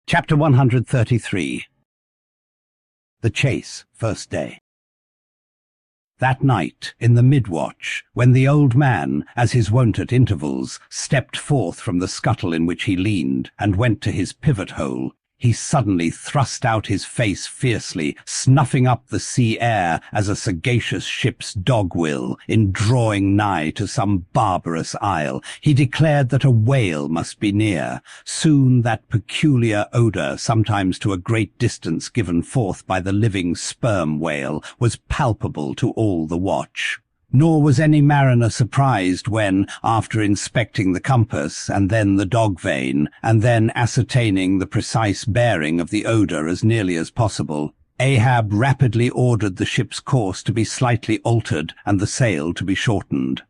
Chapter 133. The Chase, First Day. That night, in the mid-watch, when the old man, as his wont at intervals, stepped forth from the scuttle in which he leaned, and went to his pivot-hole, he suddenly thrust out his face fiercely, snuffing up the sea air as a sagacious ship's dog will, in drawing nigh to some barbarous isle. He declared that a whale must be near. Soon that peculiar odour, sometimes to a great distance given forth by the living sperm whale, was palpable to all the watch. Nor was any mariner surprised when, after inspecting the compass, and then the dog vane, and then ascertaining the precise bearing of the odour as nearly as possible, Ahab rapidly ordered the ship's course to be slightly altered and the sail to be shortened.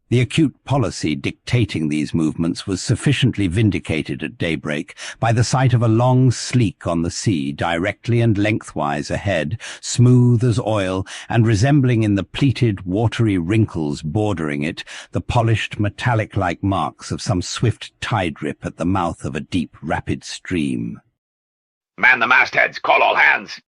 The acute policy dictating these movements was sufficiently vindicated at daybreak by the sight of a long sleek on the sea directly and lengthwise ahead, smooth as oil, and resembling in the pleated, watery wrinkles bordering it the polished metallic-like marks of some swift tide-rip at the mouth of a deep, rapid stream. "Man the mastheads! Call all hands!"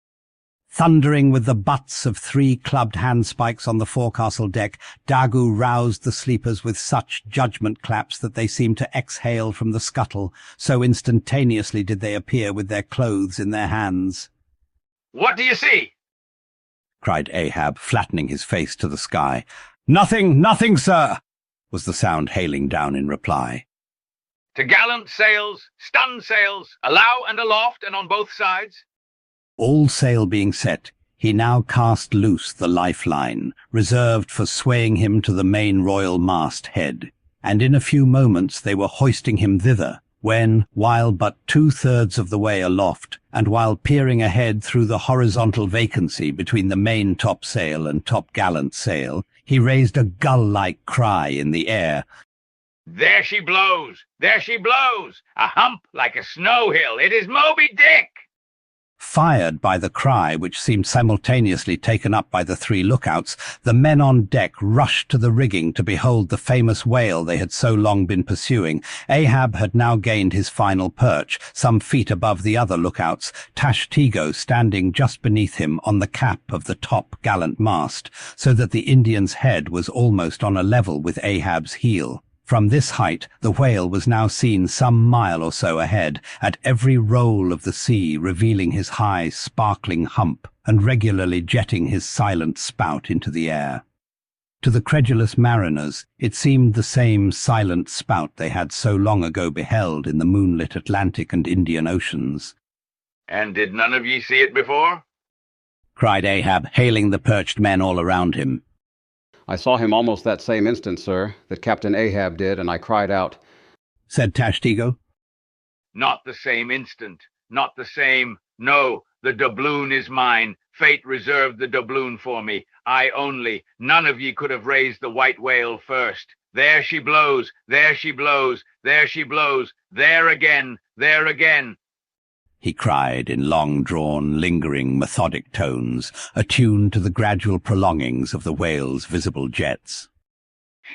Thundering with the butts of 3 clubbed handspikes on the forecastle deck, Dagu roused the sleepers with such judgment claps that they seemed to exhale from the scuttle, so instantaneously did they appear with their clothes in their hands. "What do you see?" cried Ahab, flattening his face to the sky. "Nothing, nothing, sir," was the sound hailing down in reply. "To gallant sails, stun sails, alow and aloft and on both sides." All sail being set, he now cast loose the lifeline, reserved for swaying him to the main royal mast head, and in a few moments they were hoisting him thither, when, while but 2/3 of the way aloft, and while peering ahead through the horizontal vacancy between the main topsail and topgallant sail, he raised a gull-like cry in the air. "There she blows! There she blows! A hump like a snow hill! It is Moby Dick!" Fired by the cry, which seemed simultaneously taken up by the 3 lookouts, the men on deck rushed to the rigging to behold the famous whale they had so long been pursuing. Ahab had now gained his final perch, some feet above the other lookouts, Tashtego standing just beneath him on the cap of the top gallant mast, so that the Indian's head was almost on a level with Ahab's heel. From this height, the whale was now seen some mile or so ahead, at every roll of the sea revealing his high, sparkling hump, and regularly jetting his silent spout into the air. To the credulous mariners, it seemed the same silent spout they had so long ago beheld in the moonlit Atlantic and Indian Oceans. "And did none of ye see it before?" cried Ahab, hailing the perched men all around him. "I saw him almost that same instant, sir, that Captain Ahab did, and I cried out," said Tashtego. "Not the same instant, not the same. No, the doubloon is mine. Fate reserved the doubloon for me. I only. None of ye could have raised the white whale first. There she blows, there she blows, there she blows, there again, there again," he cried in long-drawn, lingering, methodic tones, attuned to the gradual prolongings of the whale's visible jets.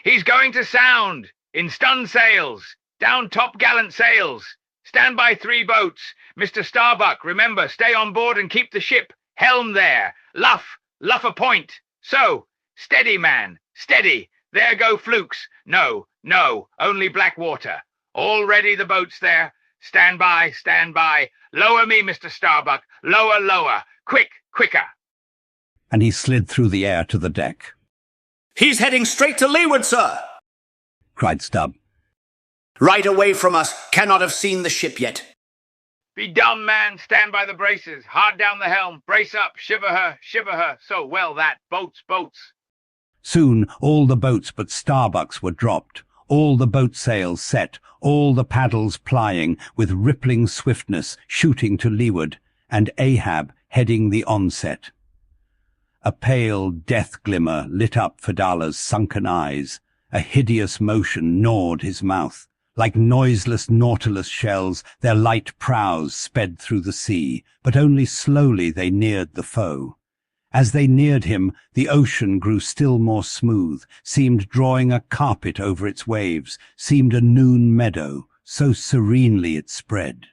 "He's going to sound! In stun sails! Down top-gallant sails! Stand by 3 boats! Mr. Starbuck, remember, stay on board and keep the ship! Helm there! Luff! Luff a point! So! Steady, man! Steady! There go flukes! No, no, only black water! All ready, the boats there! Stand by, stand by! Lower me, Mr. Starbuck! Lower, lower! Quick, quicker!" And he slid through the air to the deck. "He's heading straight to leeward, sir!" cried Stubb. "Right away from us. Cannot have seen the ship yet." "Be dumb, man! Stand by the braces! Hard down the helm! Brace up! Shiver her! Shiver her! So well that! Boats! Boats!" Soon all the boats but Starbuck's were dropped, all the boat sails set, all the paddles plying, with rippling swiftness shooting to leeward, and Ahab heading the onset. A pale death glimmer lit up Fedala's sunken eyes. A hideous motion gnawed his mouth. Like noiseless nautilus shells, their light prows sped through the sea, but only slowly they neared the foe. As they neared him, the ocean grew still more smooth, seemed drawing a carpet over its waves, seemed a noon meadow, so serenely it spread.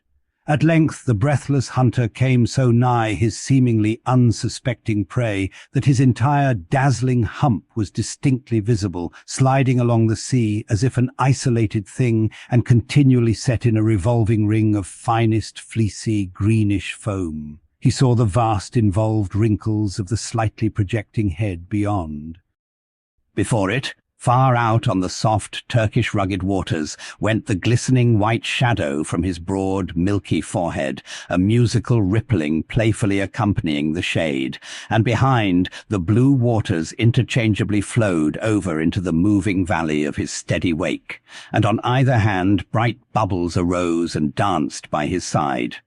At length the breathless hunter came so nigh his seemingly unsuspecting prey that his entire dazzling hump was distinctly visible, sliding along the sea as if an isolated thing and continually set in a revolving ring of finest, fleecy, greenish foam. He saw the vast involved wrinkles of the slightly projecting head beyond. Before it, far out on the soft, Turkish rugged waters, went the glistening white shadow from his broad, milky forehead, a musical rippling playfully accompanying the shade, and behind, the blue waters interchangeably flowed over into the moving valley of his steady wake, and on either hand bright bubbles arose and danced by his side.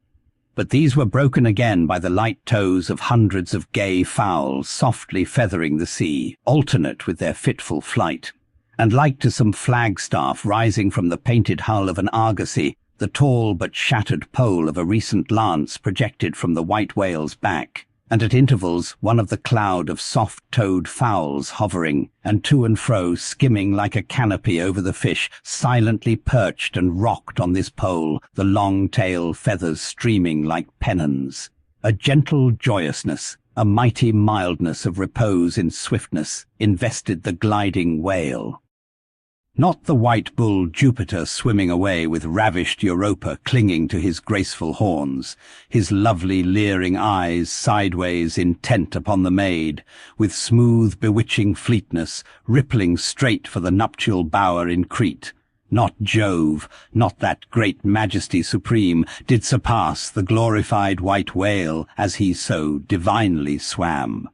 But these were broken again by the light toes of hundreds of gay fowls softly feathering the sea, alternate with their fitful flight. And like to some flagstaff rising from the painted hull of an argosy, the tall but shattered pole of a recent lance projected from the white whale's back, and at intervals one of the cloud of soft-toed fowls hovering, and to and fro skimming like a canopy over the fish, silently perched and rocked on this pole, the long tail feathers streaming like pennons. A gentle joyousness, a mighty mildness of repose in swiftness, invested the gliding whale. Not the white bull Jupiter swimming away with ravished Europa clinging to his graceful horns, his lovely leering eyes sideways intent upon the maid, with smooth bewitching fleetness, rippling straight for the nuptial bower in Crete. Not Jove, not that great majesty supreme, did surpass the glorified white whale as he so divinely swam.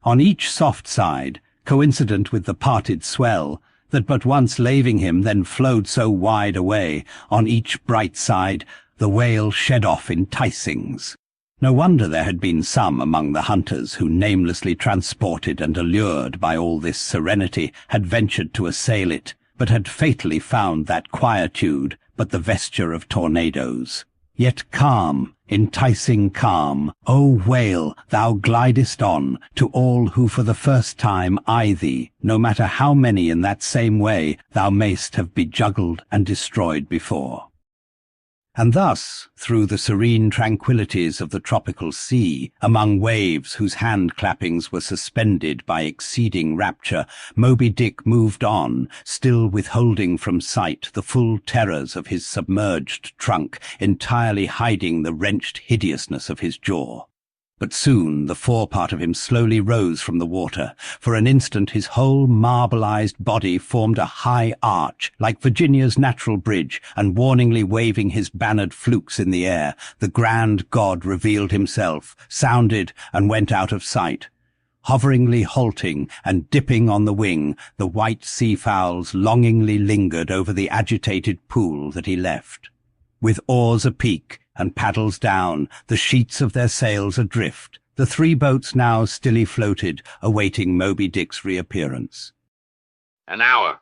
On each soft side, coincident with the parted swell, that but once laving him then flowed so wide away, on each bright side the whale shed off enticings. No wonder there had been some among the hunters who, namelessly transported and allured by all this serenity, had ventured to assail it, but had fatally found that quietude but the vesture of tornadoes. Yet calm, enticing calm, O whale, thou glidest on, to all who for the first time eye thee, no matter how many in that same way thou mayst have bejuggled and destroyed before. And thus, through the serene tranquillities of the tropical sea, among waves whose hand-clappings were suspended by exceeding rapture, Moby Dick moved on, still withholding from sight the full terrors of his submerged trunk, entirely hiding the wrenched hideousness of his jaw. But soon the forepart of him slowly rose from the water. For an instant his whole marbleized body formed a high arch, like Virginia's natural bridge, and warningly waving his bannered flukes in the air, the grand god revealed himself, sounded, and went out of sight. Hoveringly halting and dipping on the wing, the white sea-fowls longingly lingered over the agitated pool that he left. With oars apeak and paddles down, the sheets of their sails adrift, the three boats now stilly floated, awaiting Moby Dick's reappearance. An hour,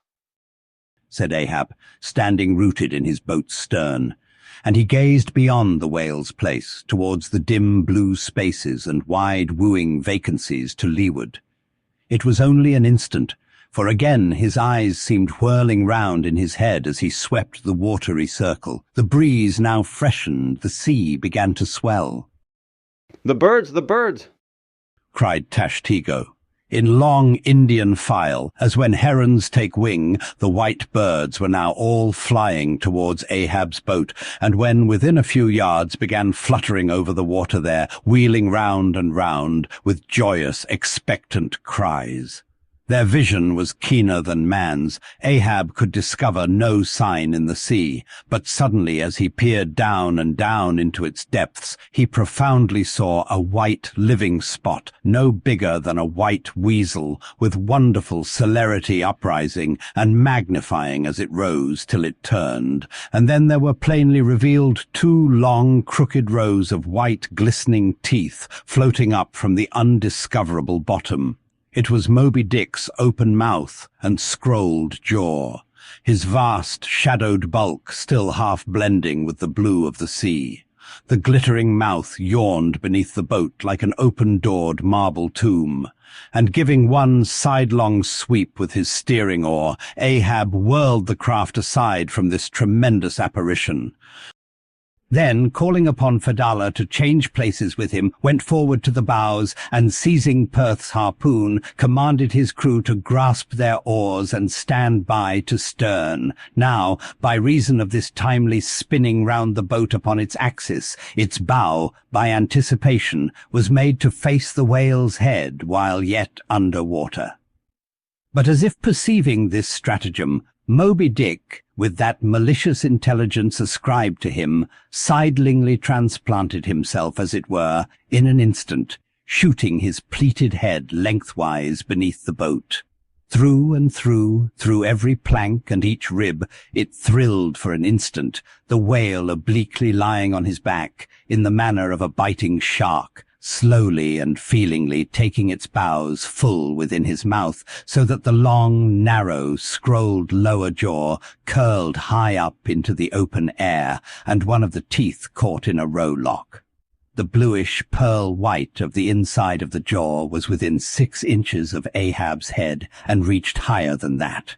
said Ahab, standing rooted in his boat's stern, and he gazed beyond the whale's place, towards the dim blue spaces and wide wooing vacancies to leeward. It was only an instant, for again his eyes seemed whirling round in his head as he swept the watery circle. The breeze now freshened, the sea began to swell. "The birds, the birds!" cried Tashtego. In long Indian file, as when herons take wing, the white birds were now all flying towards Ahab's boat, and when within a few yards began fluttering over the water there, wheeling round and round, with joyous, expectant cries. Their vision was keener than man's. Ahab could discover no sign in the sea, but suddenly as he peered down and down into its depths, he profoundly saw a white living spot, no bigger than a white weasel, with wonderful celerity uprising and magnifying as it rose till it turned, and then there were plainly revealed two long crooked rows of white glistening teeth floating up from the undiscoverable bottom. It was Moby Dick's open mouth and scrolled jaw, his vast shadowed bulk still half blending with the blue of the sea. The glittering mouth yawned beneath the boat like an open-doored marble tomb, and giving one sidelong sweep with his steering oar, Ahab whirled the craft aside from this tremendous apparition. Then, calling upon Fedallah to change places with him, went forward to the bows, and seizing Perth's harpoon, commanded his crew to grasp their oars and stand by to stern. Now, by reason of this timely spinning round the boat upon its axis, its bow, by anticipation, was made to face the whale's head while yet under water. But as if perceiving this stratagem, Moby Dick, with that malicious intelligence ascribed to him, sidelingly transplanted himself, as it were, in an instant, shooting his pleated head lengthwise beneath the boat. Through and through every plank and each rib, it thrilled for an instant, the whale obliquely lying on his back, in the manner of a biting shark, slowly and feelingly taking its bows full within his mouth, so that the long, narrow, scrolled lower jaw curled high up into the open air, and one of the teeth caught in a rowlock. The bluish pearl white of the inside of the jaw was within 6 inches of Ahab's head, and reached higher than that.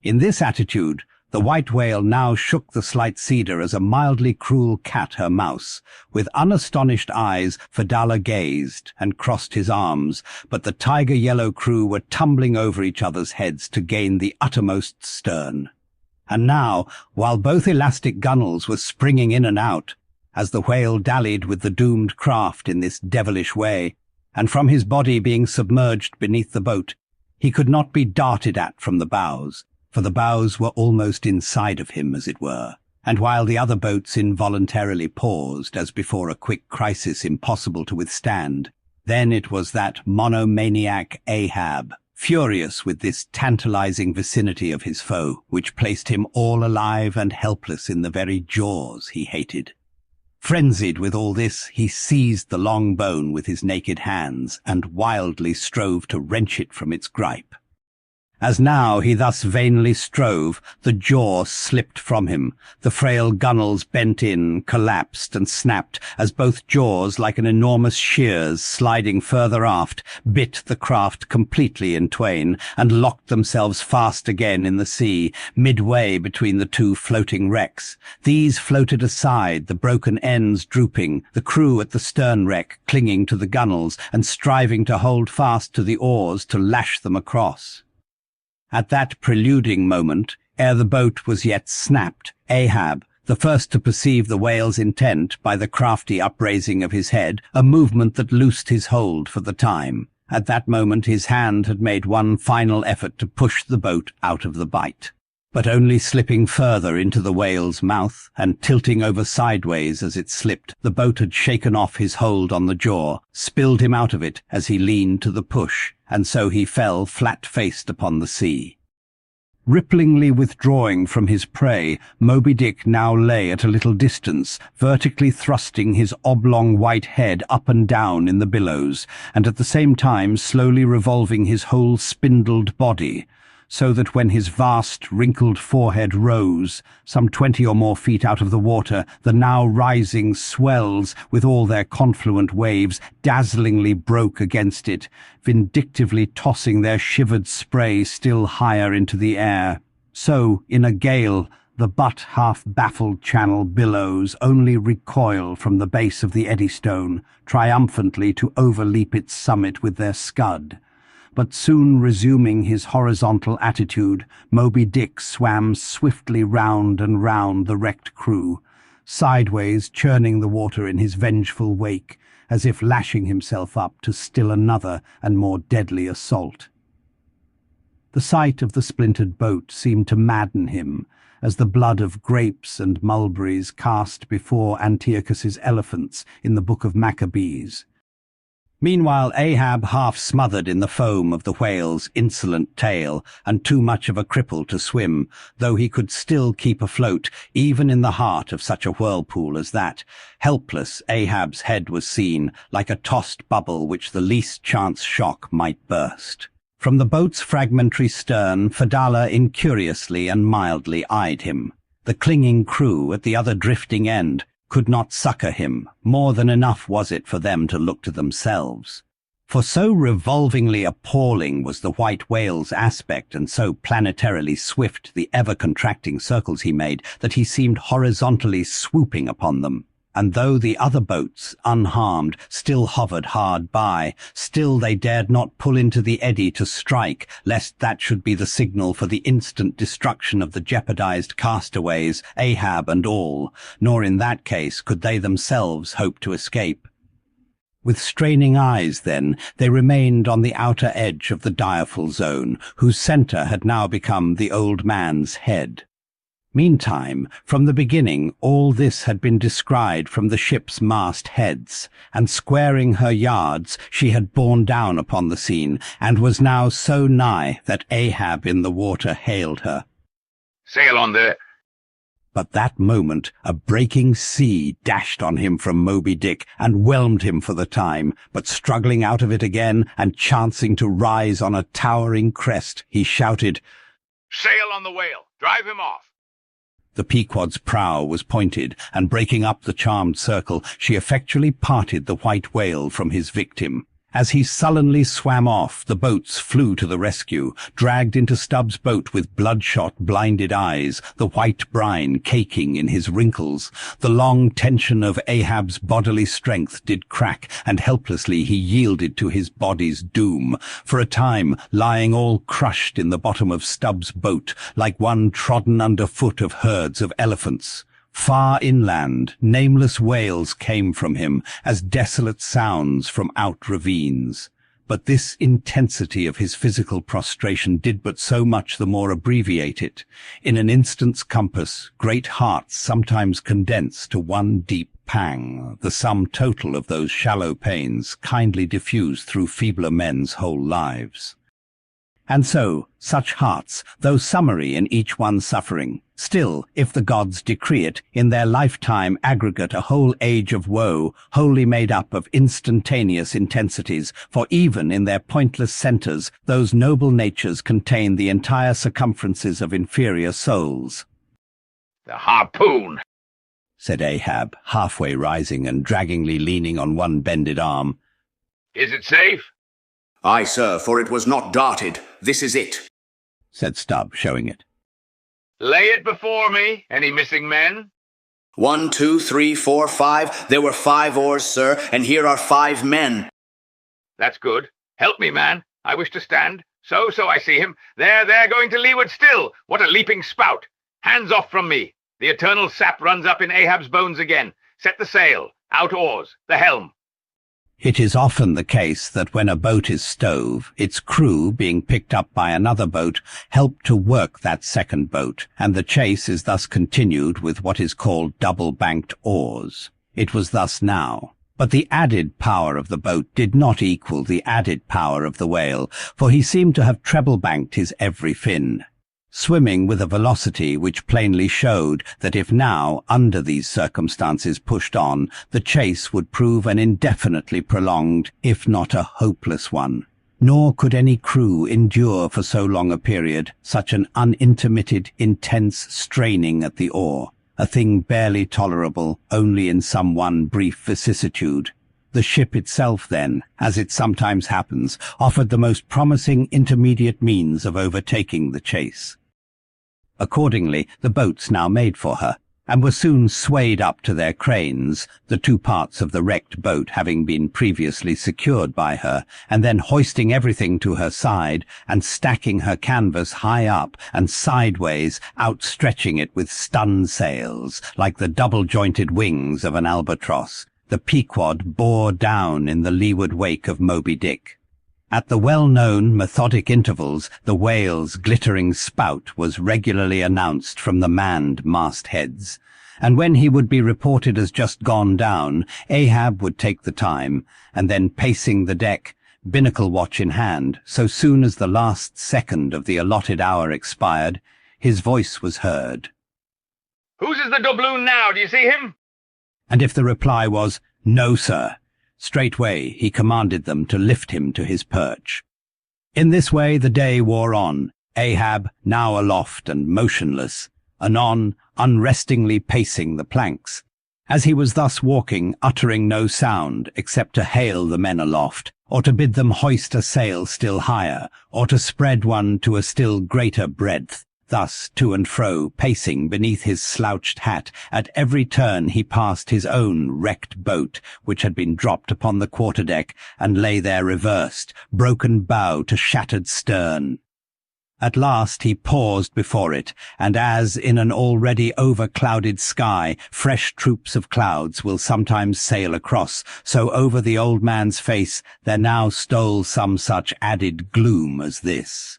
In this attitude, the white whale now shook the slight cedar as a mildly cruel cat her mouse. With unastonished eyes, Fedallah gazed and crossed his arms, but the tiger-yellow crew were tumbling over each other's heads to gain the uttermost stern. And now, while both elastic gunwales were springing in and out, as the whale dallied with the doomed craft in this devilish way, and from his body being submerged beneath the boat, he could not be darted at from the bows, for the bows were almost inside of him, as it were, and while the other boats involuntarily paused, as before a quick crisis impossible to withstand, then it was that monomaniac Ahab, furious with this tantalizing vicinity of his foe, which placed him all alive and helpless in the very jaws he hated. Frenzied with all this, he seized the long bone with his naked hands, and wildly strove to wrench it from its gripe. As now he thus vainly strove, the jaw slipped from him. The frail gunwales bent in, collapsed, and snapped, as both jaws, like an enormous shears sliding further aft, bit the craft completely in twain, and locked themselves fast again in the sea, midway between the two floating wrecks. These floated aside, the broken ends drooping, the crew at the stern wreck clinging to the gunwales, and striving to hold fast to the oars to lash them across. At that preluding moment, ere the boat was yet snapped, Ahab, the first to perceive the whale's intent by the crafty upraising of his head, a movement that loosed his hold for the time. At that moment his hand had made one final effort to push the boat out of the bight, but only slipping further into the whale's mouth, and tilting over sideways as it slipped, the boat had shaken off his hold on the jaw, spilled him out of it as he leaned to the push, and so he fell flat-faced upon the sea. Ripplingly withdrawing from his prey, Moby Dick now lay at a little distance, vertically thrusting his oblong white head up and down in the billows, and at the same time slowly revolving his whole spindled body, so that when his vast, wrinkled forehead rose, some 20 or more feet out of the water, the now rising swells, with all their confluent waves, dazzlingly broke against it, vindictively tossing their shivered spray still higher into the air. So, in a gale, the but half-baffled channel billows only recoil from the base of the Eddystone, triumphantly to overleap its summit with their scud. But soon resuming his horizontal attitude, Moby Dick swam swiftly round and round the wrecked crew, sideways churning the water in his vengeful wake, as if lashing himself up to still another and more deadly assault. The sight of the splintered boat seemed to madden him, as the blood of grapes and mulberries cast before Antiochus's elephants in the Book of Maccabees. Meanwhile Ahab, half smothered in the foam of the whale's insolent tail, and too much of a cripple to swim, though he could still keep afloat, even in the heart of such a whirlpool as that, helpless Ahab's head was seen, like a tossed bubble which the least chance shock might burst. From the boat's fragmentary stern, Fedallah incuriously and mildly eyed him. The clinging crew at the other drifting end could not succour him. More than enough was it for them to look to themselves. For so revolvingly appalling was the white whale's aspect, and so planetarily swift the ever-contracting circles he made, that he seemed horizontally swooping upon them. And though the other boats, unharmed, still hovered hard by, still they dared not pull into the eddy to strike, lest that should be the signal for the instant destruction of the jeopardized castaways, Ahab and all, nor in that case could they themselves hope to escape. With straining eyes, then, they remained on the outer edge of the direful zone, whose centre had now become the old man's head. Meantime, from the beginning, all this had been descried from the ship's mast heads, and squaring her yards, she had borne down upon the scene, and was now so nigh that Ahab in the water hailed her. "Sail on there." But that moment a breaking sea dashed on him from Moby Dick and whelmed him for the time, but struggling out of it again and chancing to rise on a towering crest, he shouted, "Sail on the whale! Drive him off!" The Pequod's prow was pointed, and breaking up the charmed circle, she effectually parted the white whale from his victim. As he sullenly swam off, the boats flew to the rescue, dragged into Stubbs' boat with bloodshot, blinded eyes, the white brine caking in his wrinkles. The long tension of Ahab's bodily strength did crack, and helplessly he yielded to his body's doom, for a time lying all crushed in the bottom of Stubbs' boat, like one trodden under foot of herds of elephants. Far inland, nameless wails came from him, as desolate sounds from out ravines. But this intensity of his physical prostration did but so much the more abbreviate it. In an instant's compass, great hearts sometimes condense to one deep pang, the sum total of those shallow pains kindly diffused through feebler men's whole lives. And so, such hearts, though summary in each one's suffering, still, if the gods decree it, in their lifetime aggregate a whole age of woe, wholly made up of instantaneous intensities, for even in their pointless centres those noble natures contain the entire circumferences of inferior souls. "The harpoon!" said Ahab, halfway rising and draggingly leaning on one bended arm. "Is it safe?" Aye, sir, for it was not darted. This is it, said Stubb, showing it. "Lay it before me. Any missing men?" 1, 2, 3, 4, 5. There were 5 oars, sir, and here are 5 men. "That's good. Help me, man. I wish to stand. So, I see him. There, going to leeward still. What a leaping spout. Hands off from me. The eternal sap runs up in Ahab's bones again. Set the sail. Out oars. The helm." It is often the case that when a boat is stove, its crew, being picked up by another boat, help to work that second boat, and the chase is thus continued with what is called double-banked oars. It was thus now. But the added power of the boat did not equal the added power of the whale, for he seemed to have treble-banked his every fin, swimming with a velocity which plainly showed that if now, under these circumstances, pushed on, the chase would prove an indefinitely prolonged, if not a hopeless one. Nor could any crew endure for so long a period such an unintermitted, intense straining at the oar, a thing barely tolerable only in some one brief vicissitude. The ship itself, then, as it sometimes happens, offered the most promising intermediate means of overtaking the chase. Accordingly, the boats now made for her, and were soon swayed up to their cranes, the 2 parts of the wrecked boat having been previously secured by her, and then hoisting everything to her side, and stacking her canvas high up and sideways, outstretching it with stun sails, like the double-jointed wings of an albatross. The Pequod bore down in the leeward wake of Moby Dick. At the well-known methodic intervals, the whale's glittering spout was regularly announced from the manned mastheads, and when he would be reported as just gone down, Ahab would take the time, and then pacing the deck, binnacle watch in hand, so soon as the last second of the allotted hour expired, his voice was heard. "Whose is the doubloon now? Do you see him?" And if the reply was, "No, sir," straightway he commanded them to lift him to his perch. In this way the day wore on, Ahab now aloft and motionless, anon unrestingly pacing the planks. As he was thus walking, uttering no sound except to hail the men aloft, or to bid them hoist a sail still higher, or to spread one to a still greater breadth. Thus, to and fro, pacing beneath his slouched hat, at every turn he passed his own wrecked boat, which had been dropped upon the quarterdeck, and lay there reversed, broken bow to shattered stern. At last he paused before it, and as in an already overclouded sky fresh troops of clouds will sometimes sail across, so over the old man's face there now stole some such added gloom as this.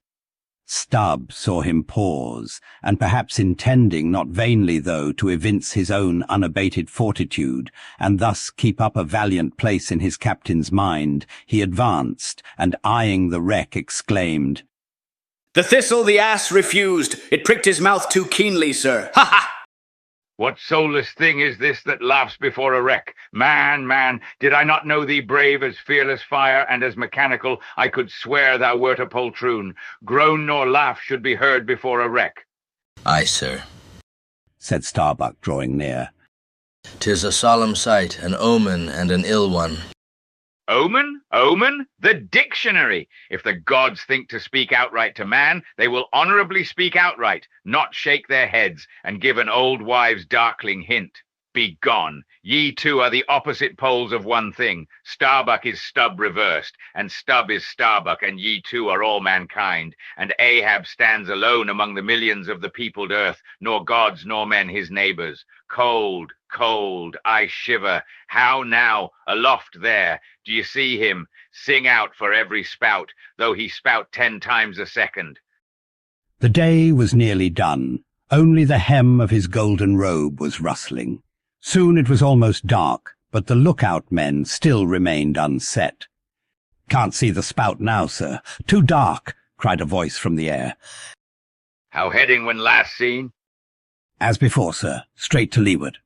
Stubb saw him pause, and perhaps intending, not vainly though, to evince his own unabated fortitude, and thus keep up a valiant place in his captain's mind, he advanced, and eyeing the wreck exclaimed, "The thistle the ass refused. It pricked his mouth too keenly, sir. Ha ha!" What soulless thing is this that laughs before a wreck? Man, man, did I not know thee brave as fearless fire, and as mechanical, I could swear thou wert a poltroon. Groan nor laugh should be heard before a wreck. "Aye, sir," said Starbuck, drawing near. "'Tis a solemn sight, an omen and an ill one." Omen? Omen? The dictionary! If the gods think to speak outright to man, they will honorably speak outright, not shake their heads, and give an old wives' darkling hint. Begone! Ye two are the opposite poles of one thing. Starbuck is Stubb reversed, and Stubb is Starbuck, and ye two are all mankind. And Ahab stands alone among the millions of the peopled earth, nor gods nor men his neighbors. Cold, cold, I shiver. How now, aloft there, do you see him? Sing out for every spout, though he spout 10 times a second. The day was nearly done. Only the hem of his golden robe was rustling. Soon it was almost dark, but the lookout men still remained unset. "Can't see the spout now, sir. Too dark," cried a voice from the air. How heading when last seen? "As before, sir. Straight to leeward."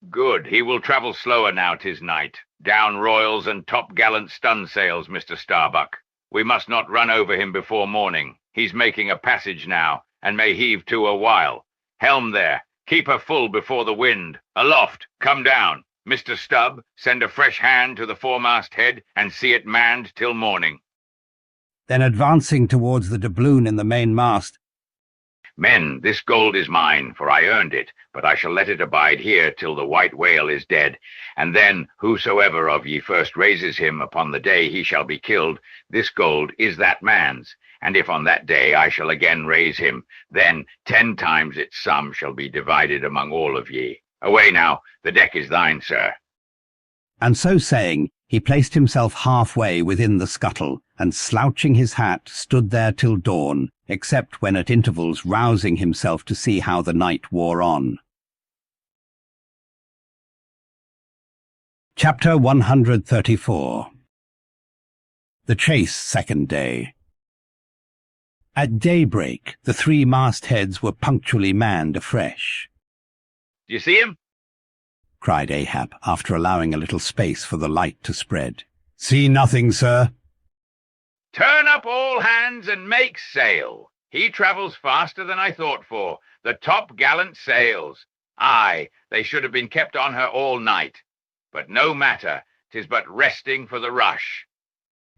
Good. He will travel slower now 'tis night. Down royals and top-gallant stun-sails, Mr. Starbuck. We must not run over him before morning. He's making a passage now, and may heave to a while. Helm there. Keep her full before the wind. Aloft, come down. Mr. Stubb, send a fresh hand to the foremast head, and see it manned till morning. Then advancing towards the doubloon in the mainmast, Men, this gold is mine, for I earned it, but I shall let it abide here till the white whale is dead. And then, whosoever of ye first raises him upon the day he shall be killed, this gold is that man's. And if on that day I shall again raise him, then 10 times its sum shall be divided among all of ye. Away now, the deck is thine, sir." and so saying, he placed himself halfway within the scuttle, and slouching his hat, stood there till dawn, except when at intervals rousing himself to see how the night wore on. Chapter 134. The Chase, second day. At daybreak, the 3 mastheads were punctually manned afresh. "Do you see him?" cried Ahab, after allowing a little space for the light to spread. "See nothing, sir." "Turn up all hands and make sail. He travels faster than I thought for. The top-gallant sails. Aye, they should have been kept on her all night. But no matter, 'tis but resting for the rush."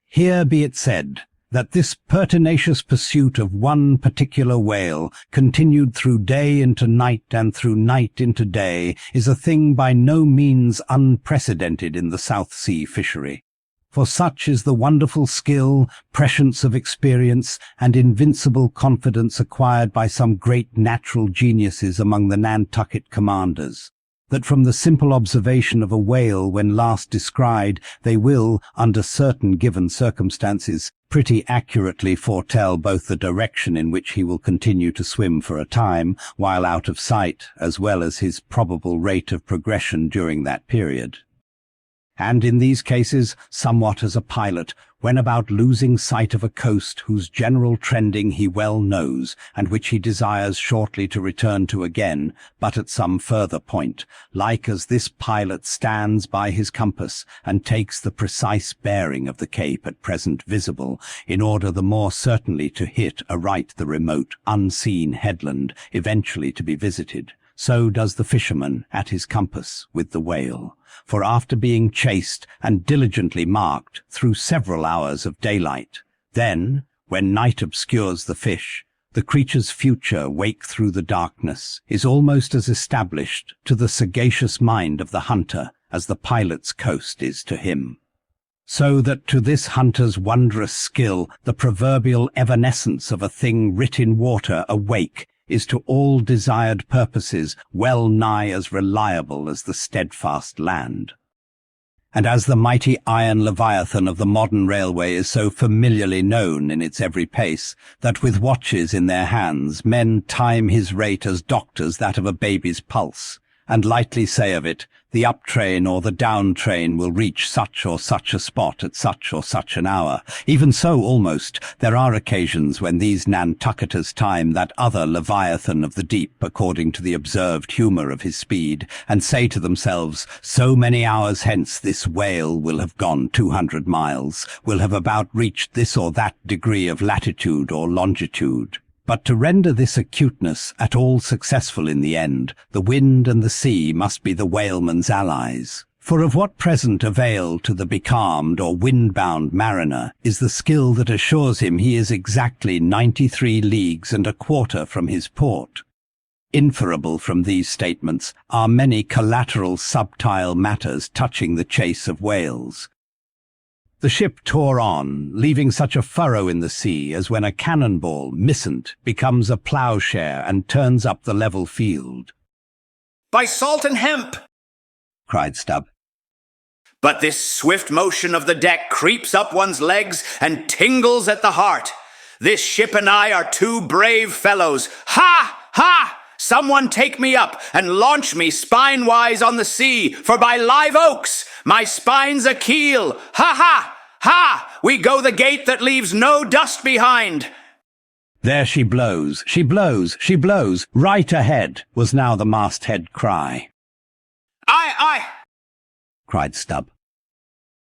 Here be it said that this pertinacious pursuit of one particular whale, continued through day into night and through night into day, is a thing by no means unprecedented in the South Sea fishery. For such is the wonderful skill, prescience of experience, and invincible confidence acquired by some great natural geniuses among the Nantucket commanders, that from the simple observation of a whale when last descried, they will, under certain given circumstances, pretty accurately foretell both the direction in which he will continue to swim for a time, while out of sight, as well as his probable rate of progression during that period. And in these cases, somewhat as a pilot, when about losing sight of a coast whose general trending he well knows, and which he desires shortly to return to again, but at some further point, like as this pilot stands by his compass, and takes the precise bearing of the cape at present visible, in order the more certainly to hit aright the remote, unseen headland eventually to be visited. so does the fisherman at his compass with the whale. For after being chased and diligently marked through several hours of daylight, then, when night obscures the fish, the creature's future wake through the darkness is almost as established to the sagacious mind of the hunter as the pilot's coast is to him. So that to this hunter's wondrous skill the proverbial evanescence of a thing writ in water awake is to all desired purposes well nigh as reliable as the steadfast land. And as the mighty iron leviathan of the modern railway is so familiarly known in its every pace, that with watches in their hands men time his rate as doctors that of a baby's pulse, and lightly say of it, the up train or the down train will reach such or such a spot at such or such an hour. Even so, almost, there are occasions when these Nantucketers time that other leviathan of the deep according to the observed humour of his speed, and say to themselves, so many hours hence this whale will have gone 200 miles, will have about reached this or that degree of latitude or longitude. But to render this acuteness at all successful in the end, the wind and the sea must be the whaleman's allies. For of what present avail to the becalmed or wind-bound mariner is the skill that assures him he is exactly 93 leagues and a quarter from his port? Inferable from these statements are many collateral subtile matters touching the chase of whales. The ship tore on, leaving such a furrow in the sea as when a cannonball, missant, becomes a ploughshare and turns up the level field. By salt and hemp! Cried Stubb. But this swift motion of the deck creeps up one's legs and tingles at the heart. This ship and I are two brave fellows. Ha! Ha! Someone take me up and launch me spine-wise on the sea, for by live oaks, my spine's a keel. Ha ha! Ha! We go the gait that leaves no dust behind. There she blows, she blows, she blows, right ahead, was now the masthead cry. Aye, aye, cried Stubb.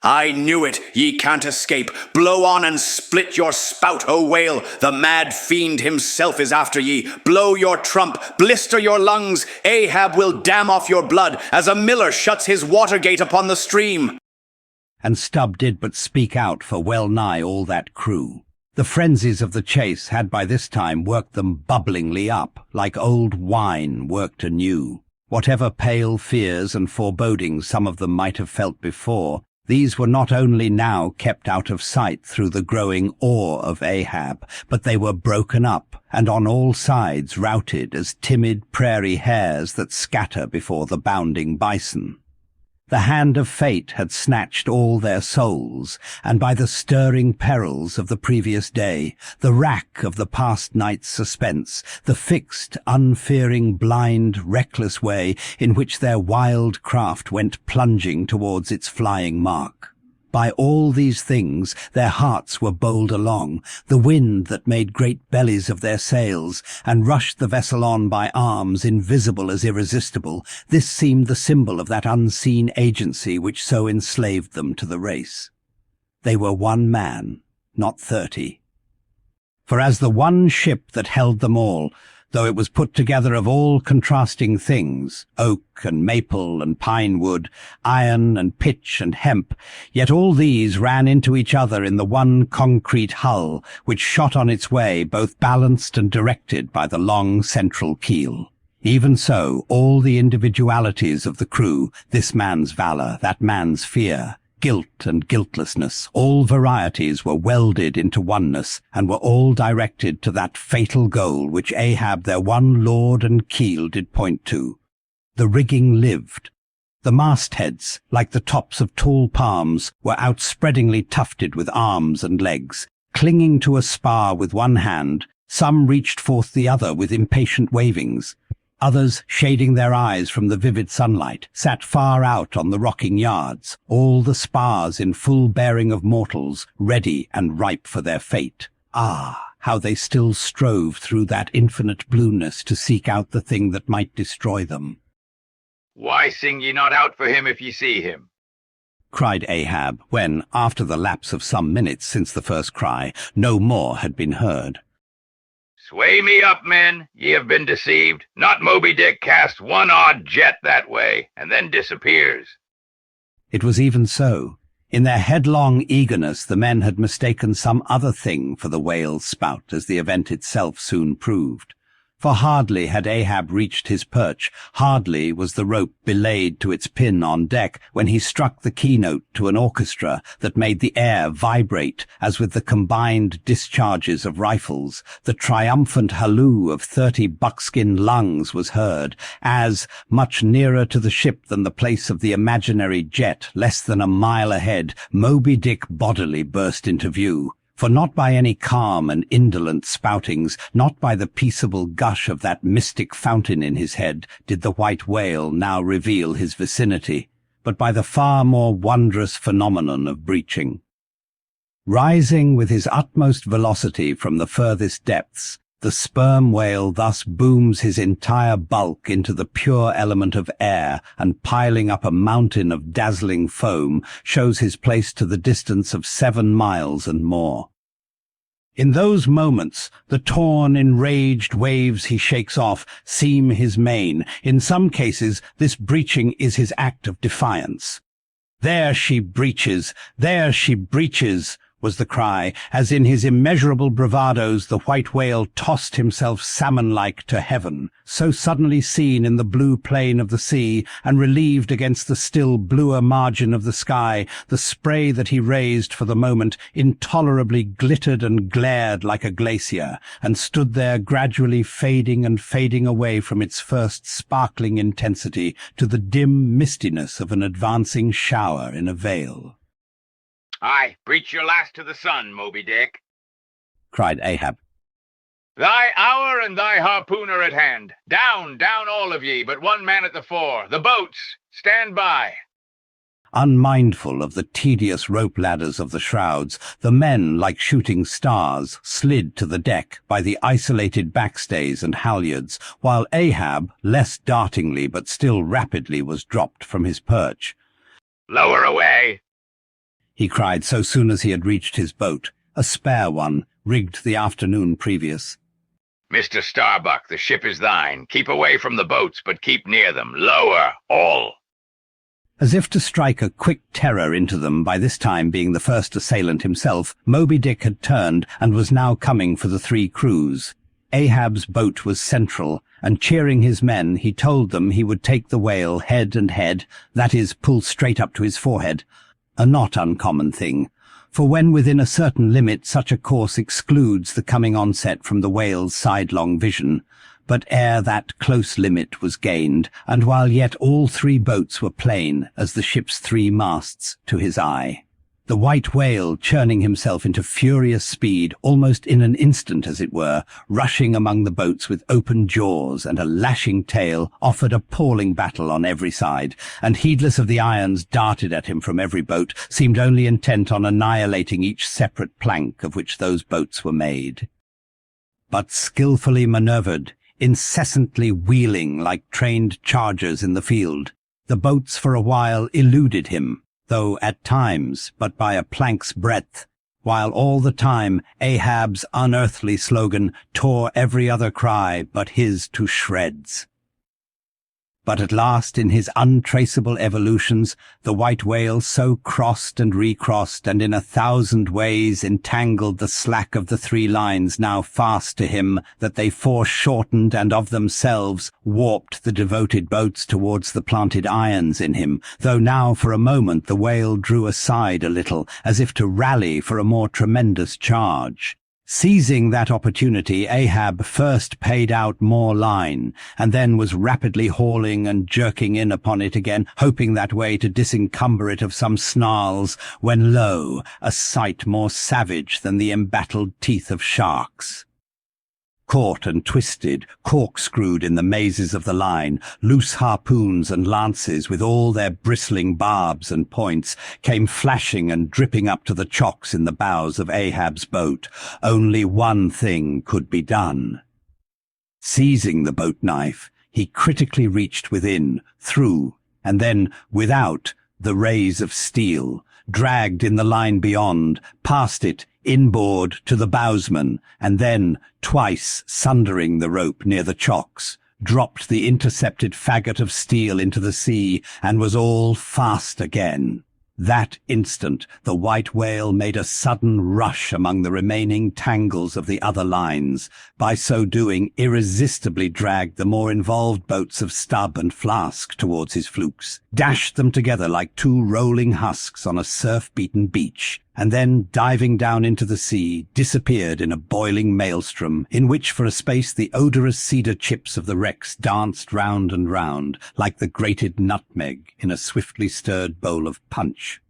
I knew it, ye can't escape. Blow on and split your spout, O whale. The mad fiend himself is after ye. Blow your trump, blister your lungs. Ahab will dam off your blood, as a miller shuts his water gate upon the stream. And Stubb did but speak out for well nigh all that crew. The frenzies of the chase had by this time worked them bubblingly up, like old wine worked anew. Whatever pale fears and forebodings some of them might have felt before, these were not only now kept out of sight through the growing awe of Ahab, but they were broken up and on all sides routed as timid prairie hares that scatter before the bounding bison. The hand of fate had snatched all their souls, and by the stirring perils of the previous day, the rack of the past night's suspense, the fixed, unfearing, blind, reckless way in which their wild craft went plunging towards its flying mark. By all these things their hearts were bowled along, the wind that made great bellies of their sails, and rushed the vessel on by arms invisible as irresistible. This seemed the symbol of that unseen agency which so enslaved them to the race. They were one man, not 30. For as the one ship that held them all, though it was put together of all contrasting things, oak and maple and pine wood, iron and pitch and hemp, yet all these ran into each other in the one concrete hull, which shot on its way, both balanced and directed by the long central keel. Even so, all the individualities of the crew, this man's valour, that man's fear, guilt and guiltlessness, all varieties were welded into oneness, and were all directed to that fatal goal which Ahab their one lord and keel did point to. The rigging lived. The mastheads, like the tops of tall palms, were outspreadingly tufted with arms and legs. Clinging to a spar with one hand, some reached forth the other with impatient wavings. Others, shading their eyes from the vivid sunlight, sat far out on the rocking yards, all the spars in full bearing of mortals, ready and ripe for their fate. Ah, how they still strove through that infinite blueness to seek out the thing that might destroy them. Why sing ye not out for him if ye see him? Cried Ahab, when, after the lapse of some minutes since the first cry, no more had been heard. Sway me up, men. Ye have been deceived. Not Moby Dick casts one odd jet that way, and then disappears. It was even so. In their headlong eagerness, the men had mistaken some other thing for the whale's spout, as the event itself soon proved. For hardly had Ahab reached his perch, hardly was the rope belayed to its pin on deck, when he struck the keynote to an orchestra that made the air vibrate as with the combined discharges of rifles. The triumphant halloo of 30 buckskin lungs was heard, as, much nearer to the ship than the place of the imaginary jet, less than a mile ahead, Moby Dick bodily burst into view. For not by any calm and indolent spoutings, not by the peaceable gush of that mystic fountain in his head, did the white whale now reveal his vicinity, but by the far more wondrous phenomenon of breaching. Rising with his utmost velocity from the furthest depths, the sperm whale thus booms his entire bulk into the pure element of air, and piling up a mountain of dazzling foam, shows his place to the distance of 7 miles and more. In those moments, the torn, enraged waves he shakes off seem his main. In some cases, this breaching is his act of defiance. "There she breaches! There she breaches!" was the cry, as in his immeasurable bravadoes the white whale tossed himself salmon-like to heaven, so suddenly seen in the blue plain of the sea, and relieved against the still bluer margin of the sky. The spray that he raised for the moment intolerably glittered and glared like a glacier, and stood there gradually fading and fading away from its first sparkling intensity to the dim mistiness of an advancing shower in a vale. "Aye, breach your last to the sun, Moby Dick," cried Ahab. "Thy hour and thy harpoon are at hand. Down, down all of ye, but one man at the fore. The boats, stand by." Unmindful of the tedious rope ladders of the shrouds, the men, like shooting stars, slid to the deck by the isolated backstays and halyards, while Ahab, less dartingly but still rapidly, was dropped from his perch. "Lower away," he cried so soon as he had reached his boat, a spare one, rigged the afternoon previous. "Mr. Starbuck, the ship is thine. Keep away from the boats, but keep near them. Lower, all." As if to strike a quick terror into them, by this time being the first assailant himself, Moby Dick had turned and was now coming for the 3 crews. Ahab's boat was central, and cheering his men, he told them he would take the whale head and head, that is, pull straight up to his forehead. A not uncommon thing, for when within a certain limit such a course excludes the coming onset from the whale's sidelong vision. But ere that close limit was gained, and while yet all 3 boats were plain as the ship's 3 masts to his eye, the white whale, churning himself into furious speed, almost in an instant as it were, rushing among the boats with open jaws and a lashing tail, offered appalling battle on every side, and heedless of the irons darted at him from every boat, seemed only intent on annihilating each separate plank of which those boats were made. But skillfully manoeuvred, incessantly wheeling like trained chargers in the field, the boats for a while eluded him, though at times but by a plank's breadth, while all the time Ahab's unearthly slogan tore every other cry but his to shreds. But at last, in his untraceable evolutions, the white whale so crossed and recrossed, and in 1,000 ways entangled the slack of the 3 lines now fast to him, that they foreshortened and of themselves warped the devoted boats towards the planted irons in him, though now for a moment the whale drew aside a little, as if to rally for a more tremendous charge. Seizing that opportunity, Ahab first paid out more line, and then was rapidly hauling and jerking in upon it again, hoping that way to disencumber it of some snarls, when lo, a sight more savage than the embattled teeth of sharks. Caught and twisted, corkscrewed in the mazes of the line, loose harpoons and lances with all their bristling barbs and points came flashing and dripping up to the chocks in the bows of Ahab's boat. Only one thing could be done. Seizing the boat knife, he critically reached within, through, and then without, the rays of steel, dragged in the line beyond, past it, inboard to the bowsman, and then, twice sundering the rope near the chocks, dropped the intercepted faggot of steel into the sea, and was all fast again. That instant, the white whale made a sudden rush among the remaining tangles of the other lines. By so doing, irresistibly dragged the more involved boats of Stubb and Flask towards his flukes, dashed them together like two rolling husks on a surf-beaten beach, and then, diving down into the sea, disappeared in a boiling maelstrom, in which for a space the odorous cedar chips of the wrecks danced round and round, like the grated nutmeg in a swiftly stirred bowl of punch.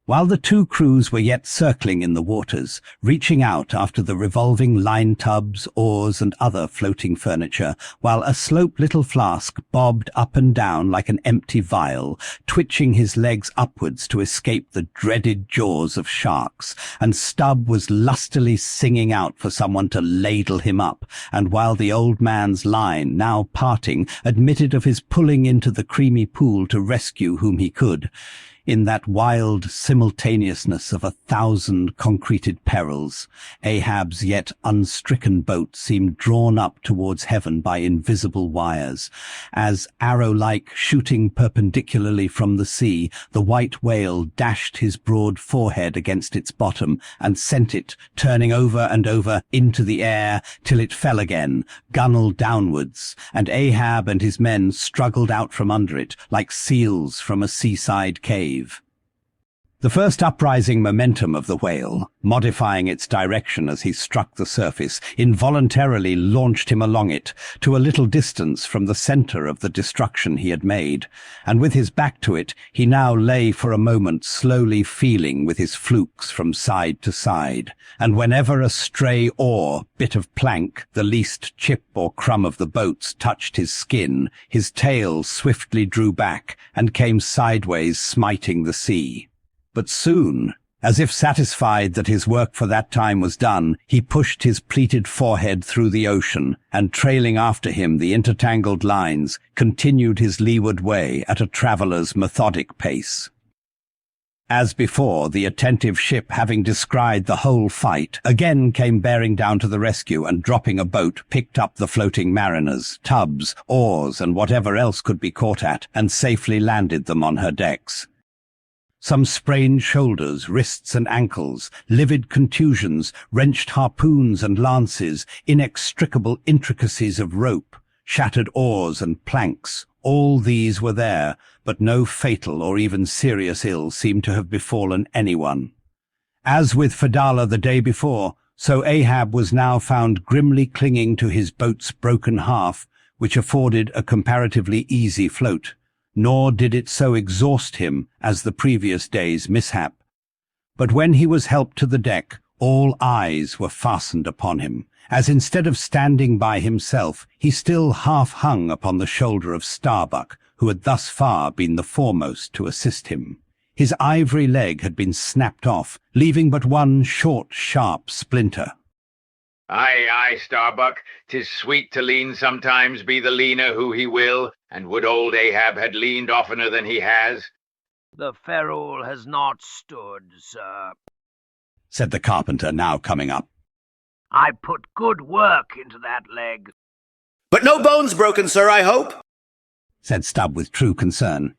While the two crews were yet circling in the waters, reaching out after the revolving line tubs, oars, and other floating furniture, while a slope little Flask bobbed up and down like an empty vial, twitching his legs upwards to escape the dreaded jaws of sharks, and Stubb was lustily singing out for someone to ladle him up, and while the old man's line, now parting, admitted of his pulling into the creamy pool to rescue whom he could, in that wild simultaneousness of 1,000 concreted perils, Ahab's yet unstricken boat seemed drawn up towards heaven by invisible wires, as, arrow-like shooting perpendicularly from the sea, the white whale dashed his broad forehead against its bottom and sent it, turning over and over, into the air, till it fell again, gunwale downwards, and Ahab and his men struggled out from under it, like seals from a seaside cave. The first uprising momentum of the whale, modifying its direction as he struck the surface, involuntarily launched him along it, to a little distance from the center of the destruction he had made, and with his back to it, he now lay for a moment slowly feeling with his flukes from side to side, and whenever a stray oar, bit of plank, the least chip or crumb of the boats touched his skin, his tail swiftly drew back and came sideways, smiting the sea. But soon, as if satisfied that his work for that time was done, he pushed his pleated forehead through the ocean, and trailing after him the intertangled lines, continued his leeward way at a traveller's methodic pace. As before, the attentive ship, having descried the whole fight, again came bearing down to the rescue, and dropping a boat, picked up the floating mariners, tubs, oars, and whatever else could be caught at, and safely landed them on her decks. Some sprained shoulders, wrists and ankles, livid contusions, wrenched harpoons and lances, inextricable intricacies of rope, shattered oars and planks, all these were there, but no fatal or even serious ill seemed to have befallen anyone. As with Fedallah the day before, so Ahab was now found grimly clinging to his boat's broken half, which afforded a comparatively easy float. Nor did it so exhaust him as the previous day's mishap. But when he was helped to the deck, all eyes were fastened upon him, as instead of standing by himself, he still half hung upon the shoulder of Starbuck, who had thus far been the foremost to assist him. His ivory leg had been snapped off, leaving but one short, sharp splinter. Aye, aye, Starbuck, 'tis sweet to lean sometimes, be the leaner who he will, and would old Ahab had leaned oftener than he has. The ferule has not stood, sir, said the carpenter, now coming up. I put good work into that leg. But no bones broken, sir, I hope? Said Stubb with true concern.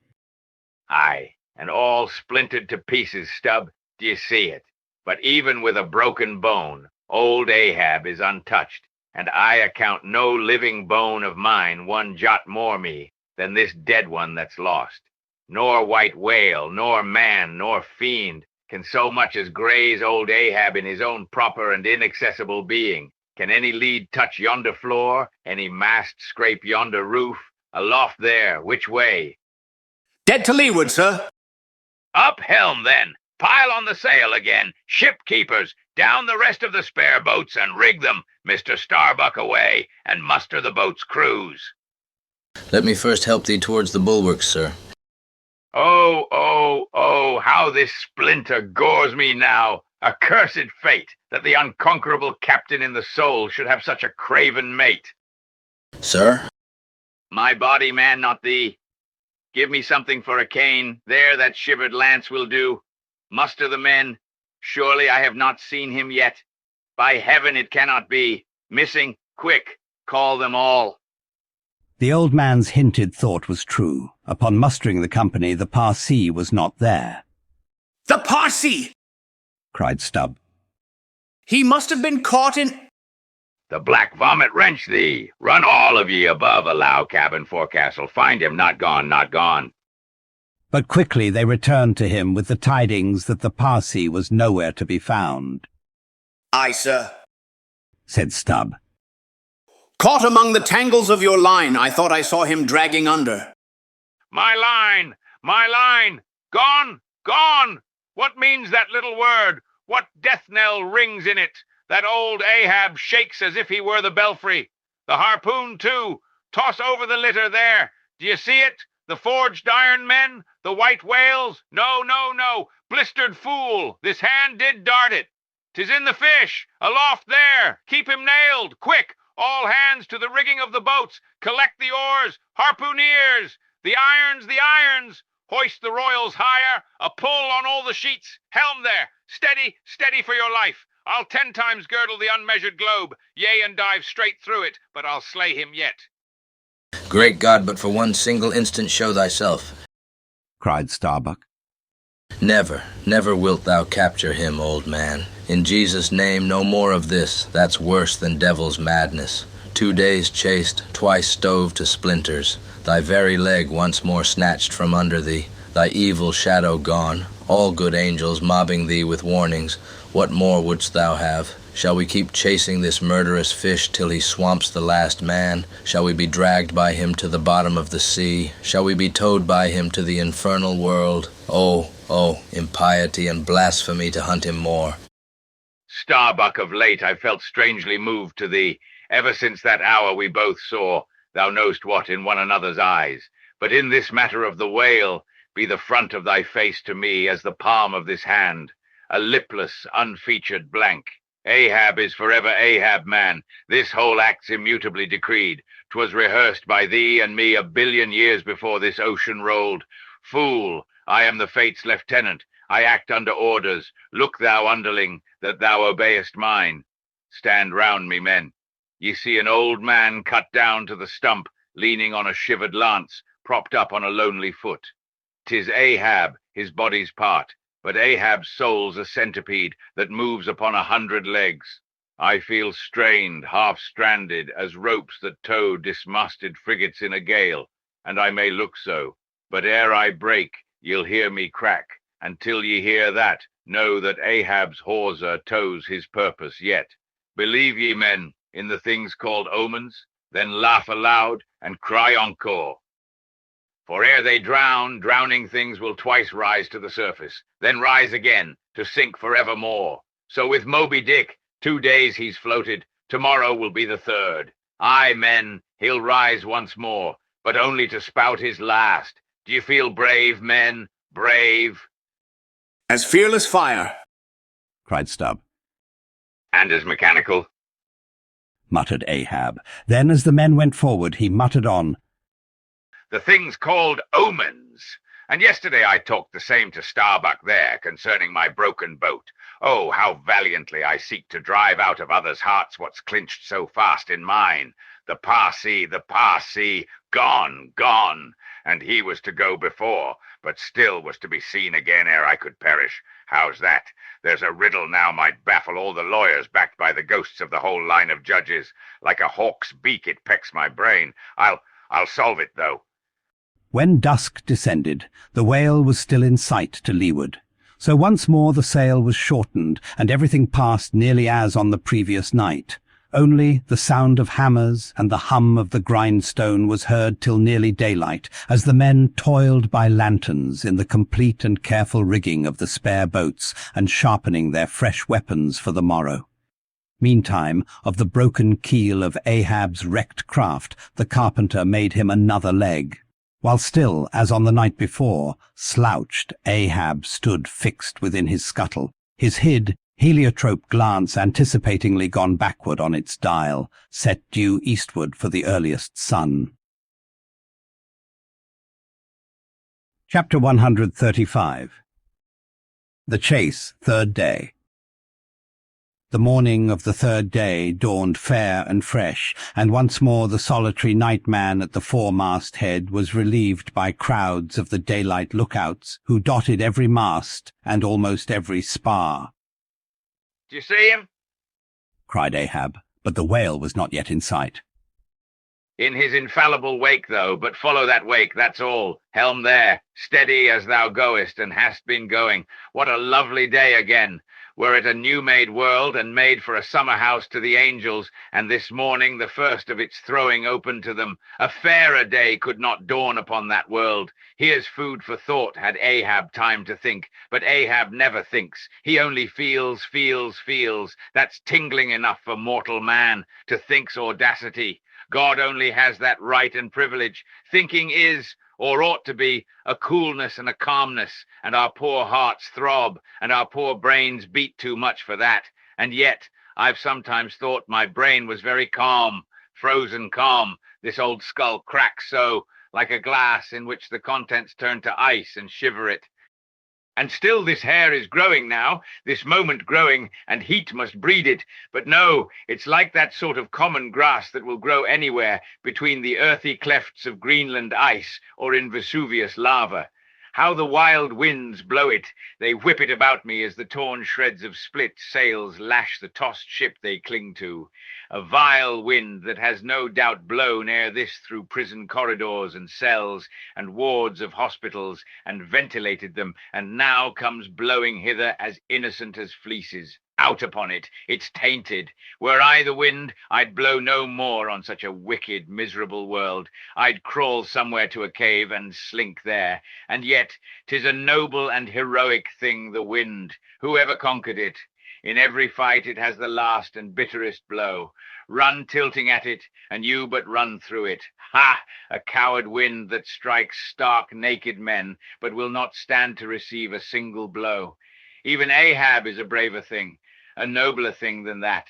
Aye, and all splintered to pieces, Stubb, d'ye see it? But even with a broken bone, old Ahab is untouched, and I account no living bone of mine one jot more me than this dead one that's lost. Nor white whale, nor man, nor fiend can so much as graze old Ahab in his own proper and inaccessible being. Can any lead touch yonder floor, any mast scrape yonder roof? Aloft there, which way? Dead to leeward, sir. Up helm, then! Pile on the sail again! Ship keepers, down the rest of the spare boats and rig them, Mr. Starbuck away, and muster the boat's crews. Let me first help thee towards the bulwarks, sir. Oh, oh, oh, how this splinter gores me now! Accursed fate, that the unconquerable captain in the soul should have such a craven mate. Sir? My body, man, not thee. Give me something for a cane. There, that shivered lance will do. Muster the men. Surely I have not seen him yet. By heaven, it cannot be. Missing, quick, call them all. The old man's hinted thought was true. Upon mustering the company, the Parsee was not there. The Parsee! Cried Stubb. He must have been caught in... The black vomit wrench thee! Run all of ye above, allow cabin forecastle. Find him, not gone, not gone. But quickly they returned to him with the tidings that the Parsee was nowhere to be found. Aye, sir, said Stubb. Caught among the tangles of your line, I thought I saw him dragging under. My line! My line! Gone! Gone! What means that little word? What death knell rings in it? That old Ahab shakes as if he were the belfry. The harpoon, too. Toss over the litter there. Do you see it? The forged iron men? The white whales? No, no, no. Blistered fool. This hand did dart it. 'Tis in the fish. Aloft there. Keep him nailed. Quick. All hands to the rigging of the boats. Collect the oars. Harpooneers. The irons, the irons. Hoist the royals higher. A pull on all the sheets. Helm there. Steady, steady for your life. I'll 10 times girdle the unmeasured globe, yea, and dive straight through it, but I'll slay him yet. Great God, but for one single instant show thyself, cried Starbuck. Never, never wilt thou capture him, old man. In Jesus' name, no more of this. That's worse than devil's madness. 2 days chased, twice stove to splinters, thy very leg once more snatched from under thee, thy evil shadow gone, all good angels mobbing thee with warnings. What more wouldst thou have? Shall we keep chasing this murderous fish till he swamps the last man? Shall we be dragged by him to the bottom of the sea? Shall we be towed by him to the infernal world? Oh, oh, impiety and blasphemy to hunt him more. Starbuck, of late I felt strangely moved to thee. Ever since that hour we both saw, thou knowst what, in one another's eyes. But in this matter of the whale, be the front of thy face to me as the palm of this hand. A lipless, unfeatured blank. Ahab is forever Ahab, man. This whole act's immutably decreed. 'Twas rehearsed by thee and me 1 billion years before this ocean rolled. Fool, I am the fate's lieutenant. I act under orders. Look thou, underling, that thou obeyest mine. Stand round me, men. Ye see an old man cut down to the stump, leaning on a shivered lance, propped up on a lonely foot. 'Tis Ahab, his body's part. But Ahab's soul's a centipede that moves upon 100 legs. I feel strained, half-stranded, as ropes that tow dismasted frigates in a gale, and I may look so. But ere I break, ye'll hear me crack, and till ye hear that, know that Ahab's hawser tows his purpose yet. Believe ye, men, in the things called omens, then laugh aloud and cry encore. For ere they drown, drowning things will twice rise to the surface, then rise again, to sink forevermore. So with Moby Dick, 2 days he's floated, tomorrow will be the 3rd. Aye, men, he'll rise once more, but only to spout his last. Do you feel brave, men? Brave? As fearless fire, cried Stubb. And as mechanical? Muttered Ahab. Then as the men went forward, he muttered on, The thing's called omens. And yesterday I talked the same to Starbuck there concerning my broken boat. Oh, how valiantly I seek to drive out of others' hearts what's clinched so fast in mine. The Parsee, gone, gone. And he was to go before, but still was to be seen again ere I could perish. How's that? There's a riddle now might baffle all the lawyers backed by the ghosts of the whole line of judges. Like a hawk's beak it pecks my brain. I'll solve it, though. When dusk descended, the whale was still in sight to leeward. So once more the sail was shortened, and everything passed nearly as on the previous night. Only the sound of hammers and the hum of the grindstone was heard till nearly daylight, as the men toiled by lanterns in the complete and careful rigging of the spare boats and sharpening their fresh weapons for the morrow. Meantime, of the broken keel of Ahab's wrecked craft, the carpenter made him another leg. While still, as on the night before, slouched, Ahab stood fixed within his scuttle, his hid, heliotrope glance anticipatingly gone backward on its dial, set due eastward for the earliest sun. Chapter 135. The chase, third day. The morning of the third day dawned fair and fresh, and once more the solitary nightman at the foremast head was relieved by crowds of the daylight lookouts who dotted every mast and almost every spar. "Do you see him?" cried Ahab, but the whale was not yet in sight. "In his infallible wake, though, but follow that wake, that's all. Helm there, steady as thou goest, and hast been going. What a lovely day again! Were it a new-made world, and made for a summer house to the angels, and this morning the first of its throwing open to them. A fairer day could not dawn upon that world. Here's food for thought, had Ahab time to think. But Ahab never thinks. He only feels, feels, feels. That's tingling enough for mortal man, to think's audacity. God only has that right and privilege. Thinking is, or ought to be, a coolness and a calmness, and our poor hearts throb, and our poor brains beat too much for that. And yet, I've sometimes thought my brain was very calm, frozen calm. This old skull cracks so, like a glass in which the contents turn to ice and shiver it. And still this hair is growing now, this moment growing, and heat must breed it. But no, it's like that sort of common grass that will grow anywhere, between the earthy clefts of Greenland ice or in Vesuvius lava. How the wild winds blow it! They whip it about me as the torn shreds of split sails lash the tossed ship they cling to. A vile wind that has no doubt blown ere this through prison corridors and cells and wards of hospitals and ventilated them, and now comes blowing hither as innocent as fleeces. Out upon it, it's tainted. Were I the wind, I'd blow no more on such a wicked, miserable world. I'd crawl somewhere to a cave and slink there. And yet, 'tis a noble and heroic thing, the wind. Whoever conquered it? In every fight it has the last and bitterest blow. Run tilting at it, and you but run through it. Ha! A coward wind that strikes stark, naked men, but will not stand to receive a single blow. Even Ahab is a braver thing, a nobler thing than that.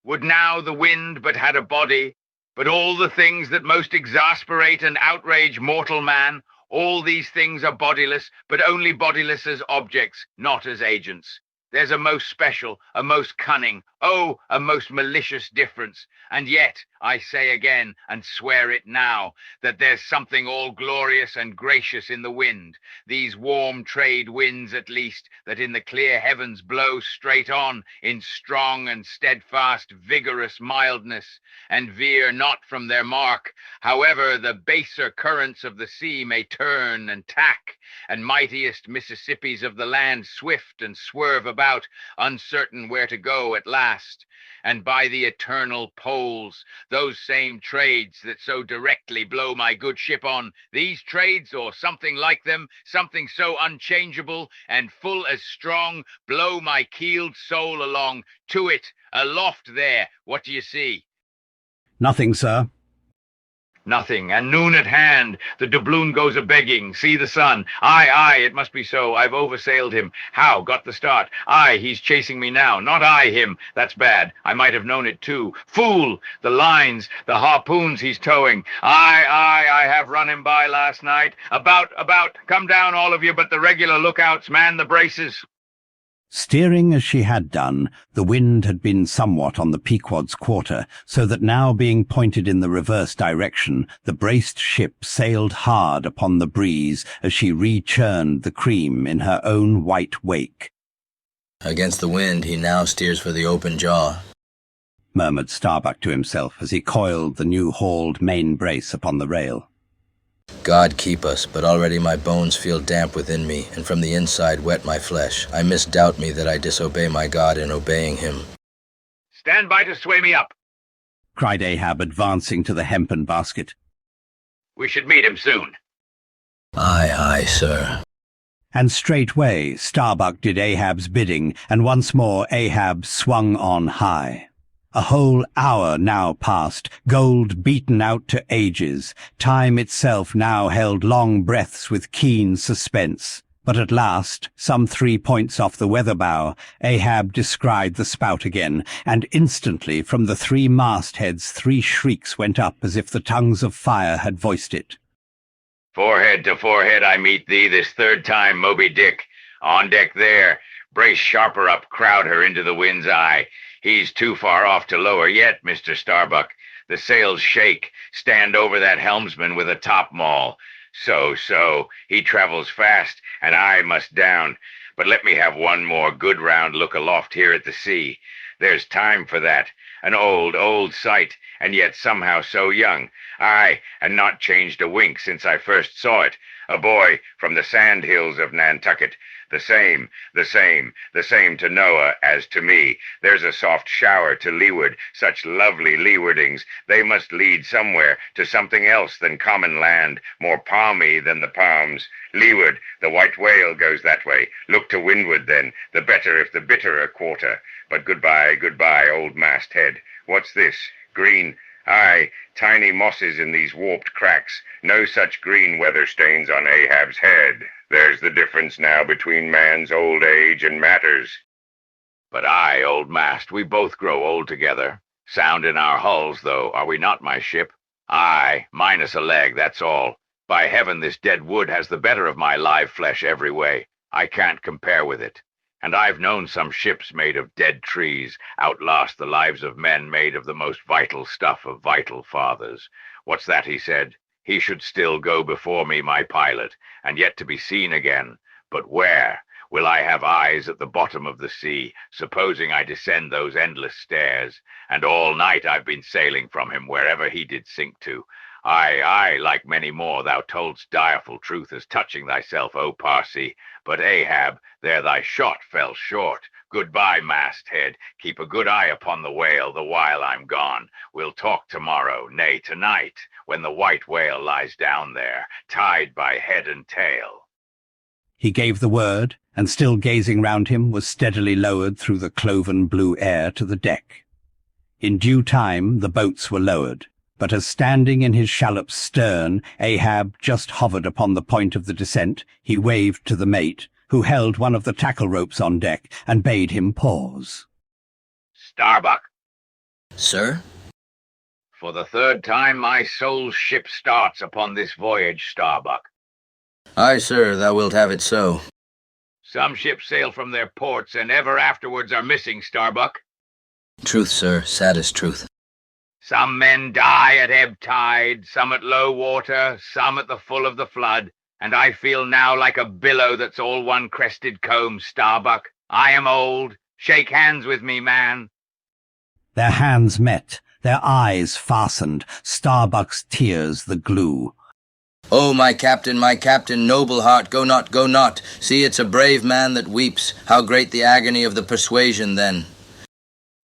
Would now the wind but had a body, but all the things that most exasperate and outrage mortal man, all these things are bodiless, but only bodiless as objects, not as agents. There's a most special, a most cunning, oh, a most malicious difference. And yet, I say again, and swear it now, that there's something all glorious and gracious in the wind, these warm trade winds at least, that in the clear heavens blow straight on, in strong and steadfast, vigorous mildness, and veer not from their mark, however the baser currents of the sea may turn and tack, and mightiest Mississippis of the land swift and swerve about, uncertain where to go at last. And by the eternal poles, those same trades that so directly blow my good ship on, these trades, or something like them, something so unchangeable and full as strong, blow my keeled soul along to it, aloft there. What do you see? Nothing, sir. Nothing, and noon at hand. The doubloon goes a-begging. See the sun. Aye, it must be so. I've oversailed him. How? Got the start. Aye, he's chasing me now. Not I him. That's bad. I might have known it too. Fool! The lines, the harpoons he's towing. Aye, I have run him by last night. About. Come down, all of you, but the regular lookouts. Man the braces. Steering as she had done, the wind had been somewhat on the Pequod's quarter, so that now being pointed in the reverse direction, the braced ship sailed hard upon the breeze as she re-churned the cream in her own white wake. Against the wind, he now steers for the open jaw, murmured Starbuck to himself as he coiled the new-hauled main brace upon the rail. God keep us, but already my bones feel damp within me, and from the inside wet my flesh. I misdoubt me that I disobey my God in obeying him. Stand by to sway me up, cried Ahab, advancing to the hempen basket. We should meet him soon. Aye, sir. And straightway Starbuck did Ahab's bidding, and once more Ahab swung on high. A whole hour now passed, gold beaten out to ages. Time itself now held long breaths with keen suspense. But at last, some 3 points off the weather bow, Ahab descried the spout again, and instantly from the 3 mastheads 3 shrieks went up as if the tongues of fire had voiced it. Forehead to forehead I meet thee this third time, Moby Dick. On deck there. Brace sharper up, crowd her into the wind's eye. He's too far off to lower yet, Mr. Starbuck. The sails shake. Stand over that helmsman with a topmaul. So. He travels fast, and I must down. But let me have one more good round look aloft here at the sea. There's time for that. An old sight, and yet somehow so young. Aye, and not changed a wink since I first saw it. A boy from the sand hills of Nantucket. The same to Noah as to me. There's a soft shower to leeward, such lovely leewardings. They must lead somewhere to something else than common land, more palmy than the palms. Leeward, the white whale goes that way. Look to windward then, the better if the bitter a quarter. But goodbye, old masthead. What's this? Green? Aye, tiny mosses in these warped cracks. No such green weather stains on Ahab's head. There's the difference now between man's old age and matters. But aye, old mast, we both grow old together. Sound in our hulls, though, are we not, my ship? Aye, minus a leg, that's all. By heaven, this dead wood has the better of my live flesh every way. I can't compare with it. And I've known some ships made of dead trees outlast the lives of men made of the most vital stuff of vital fathers. What's that he said? He should still go before me, my pilot, and yet to be seen again. But where? Will I have eyes at the bottom of the sea, supposing I descend those endless stairs? And all night I've been sailing from him wherever he did sink to. Aye, like many more, thou toldst direful truth as touching thyself, O Parsi. But Ahab, there thy shot fell short. Goodbye, masthead. Keep a good eye upon the whale the while I'm gone. We'll talk tomorrow, nay, tonight, when the white whale lies down there, tied by head and tail. He gave the word, and still gazing round him, was steadily lowered through the cloven blue air to the deck. In due time the boats were lowered, but as standing in his shallop's stern, Ahab just hovered upon the point of the descent, he waved to the mate, who held one of the tackle ropes on deck, and bade him pause. Starbuck. Sir? For the third time my soul's ship starts upon this voyage, Starbuck. Aye, sir, thou wilt have it so. Some ships sail from their ports, and ever afterwards are missing, Starbuck. Truth, sir, saddest truth. Some men die at ebb tide, some at low water, some at the full of the flood, and I feel now like a billow that's all one crested comb, Starbuck. I am old. Shake hands with me, man. Their hands met, their eyes fastened, Starbuck's tears the glue. Oh, my captain, noble heart, go not. See, it's a brave man that weeps. How great the agony of the persuasion, then.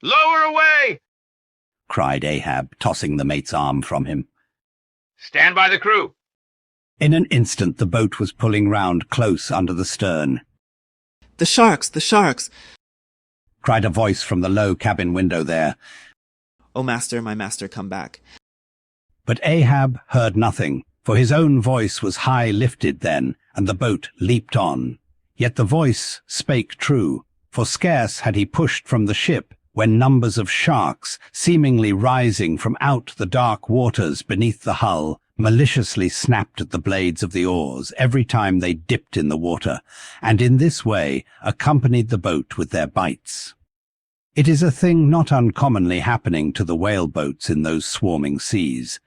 Lower away! Cried Ahab, tossing the mate's arm from him. Stand by the crew. In an instant the boat was pulling round close under the stern. The sharks! Cried a voice from the low cabin window there. Oh, master, my master, come back. But Ahab heard nothing, for his own voice was high lifted then, and the boat leaped on. Yet the voice spake true, for scarce had he pushed from the ship, when numbers of sharks, seemingly rising from out the dark waters beneath the hull, maliciously snapped at the blades of the oars every time they dipped in the water, and in this way accompanied the boat with their bites. It is a thing not uncommonly happening to the whale-boats in those swarming seas,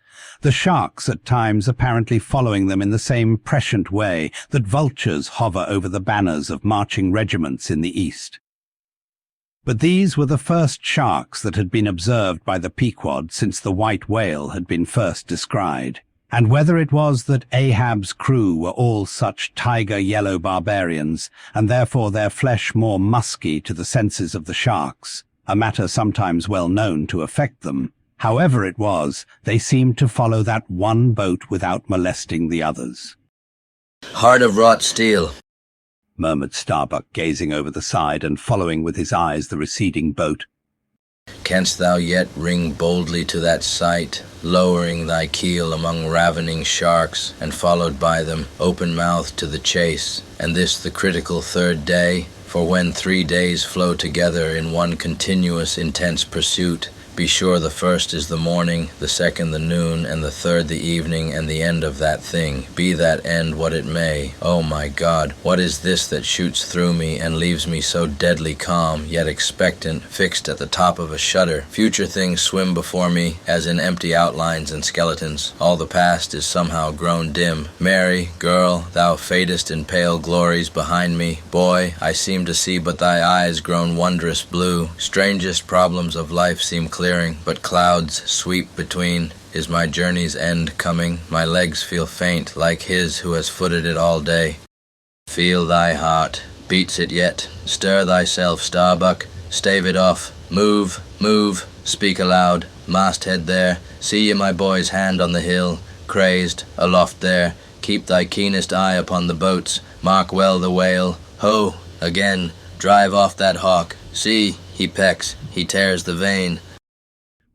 the sharks at times apparently following them in the same prescient way that vultures hover over the banners of marching regiments in the east. But these were the first sharks that had been observed by the Pequod since the white whale had been first descried. And whether it was that Ahab's crew were all such tiger-yellow barbarians, and therefore their flesh more musky to the senses of the sharks, a matter sometimes well known to affect them, however it was, they seemed to follow that one boat without molesting the others. Heart of wrought steel, murmured Starbuck, gazing over the side and following with his eyes the receding boat. Canst thou yet ring boldly to that sight, lowering thy keel among ravening sharks, and followed by them, open-mouthed to the chase, and this the critical third day? For when 3 days flow together in one continuous intense pursuit, Be sure the first is the morning, the second the noon, and the third the evening, and the end of that thing, be that end what it may. Oh my God, what is this that shoots through me and leaves me so deadly calm, yet expectant, fixed at the top of a shutter? Future things swim before me, as in empty outlines and skeletons. All the past is somehow grown dim. Mary, girl, thou fadest in pale glories behind me. Boy, I seem to see but thy eyes grown wondrous blue. Strangest problems of life seem clearing, but clouds sweep between. Is my journey's end coming? My legs feel faint, like his who has footed it all day. Feel thy heart. Beats it yet? Stir thyself, Starbuck. Stave it off. Move, move. Speak aloud. Masthead there. See ye my boy's hand on the hill? Crazed, aloft there. Keep thy keenest eye upon the boats. Mark well the whale. Ho! Again. Drive off that hawk. See, he pecks. He tears the vein.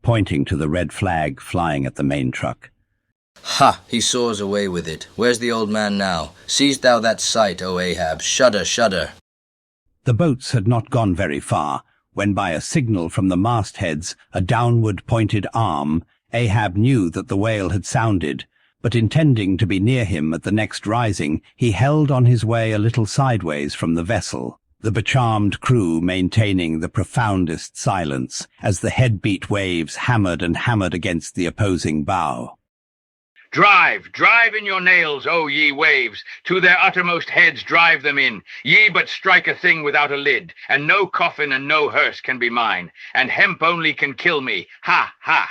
Pointing to the red flag flying at the main truck. Ha! He soars away with it. Where's the old man now? Seest thou that sight, O Ahab? Shudder, shudder! The boats had not gone very far, when by a signal from the mastheads, a downward-pointed arm, Ahab knew that the whale had sounded, but intending to be near him at the next rising, he held on his way a little sideways from the vessel, the becharmed crew maintaining the profoundest silence as the head-beat waves hammered and hammered against the opposing bow. Drive, drive in your nails, O ye waves, to their uttermost heads drive them in. Ye but strike a thing without a lid, and no coffin and no hearse can be mine, and hemp only can kill me. Ha, ha!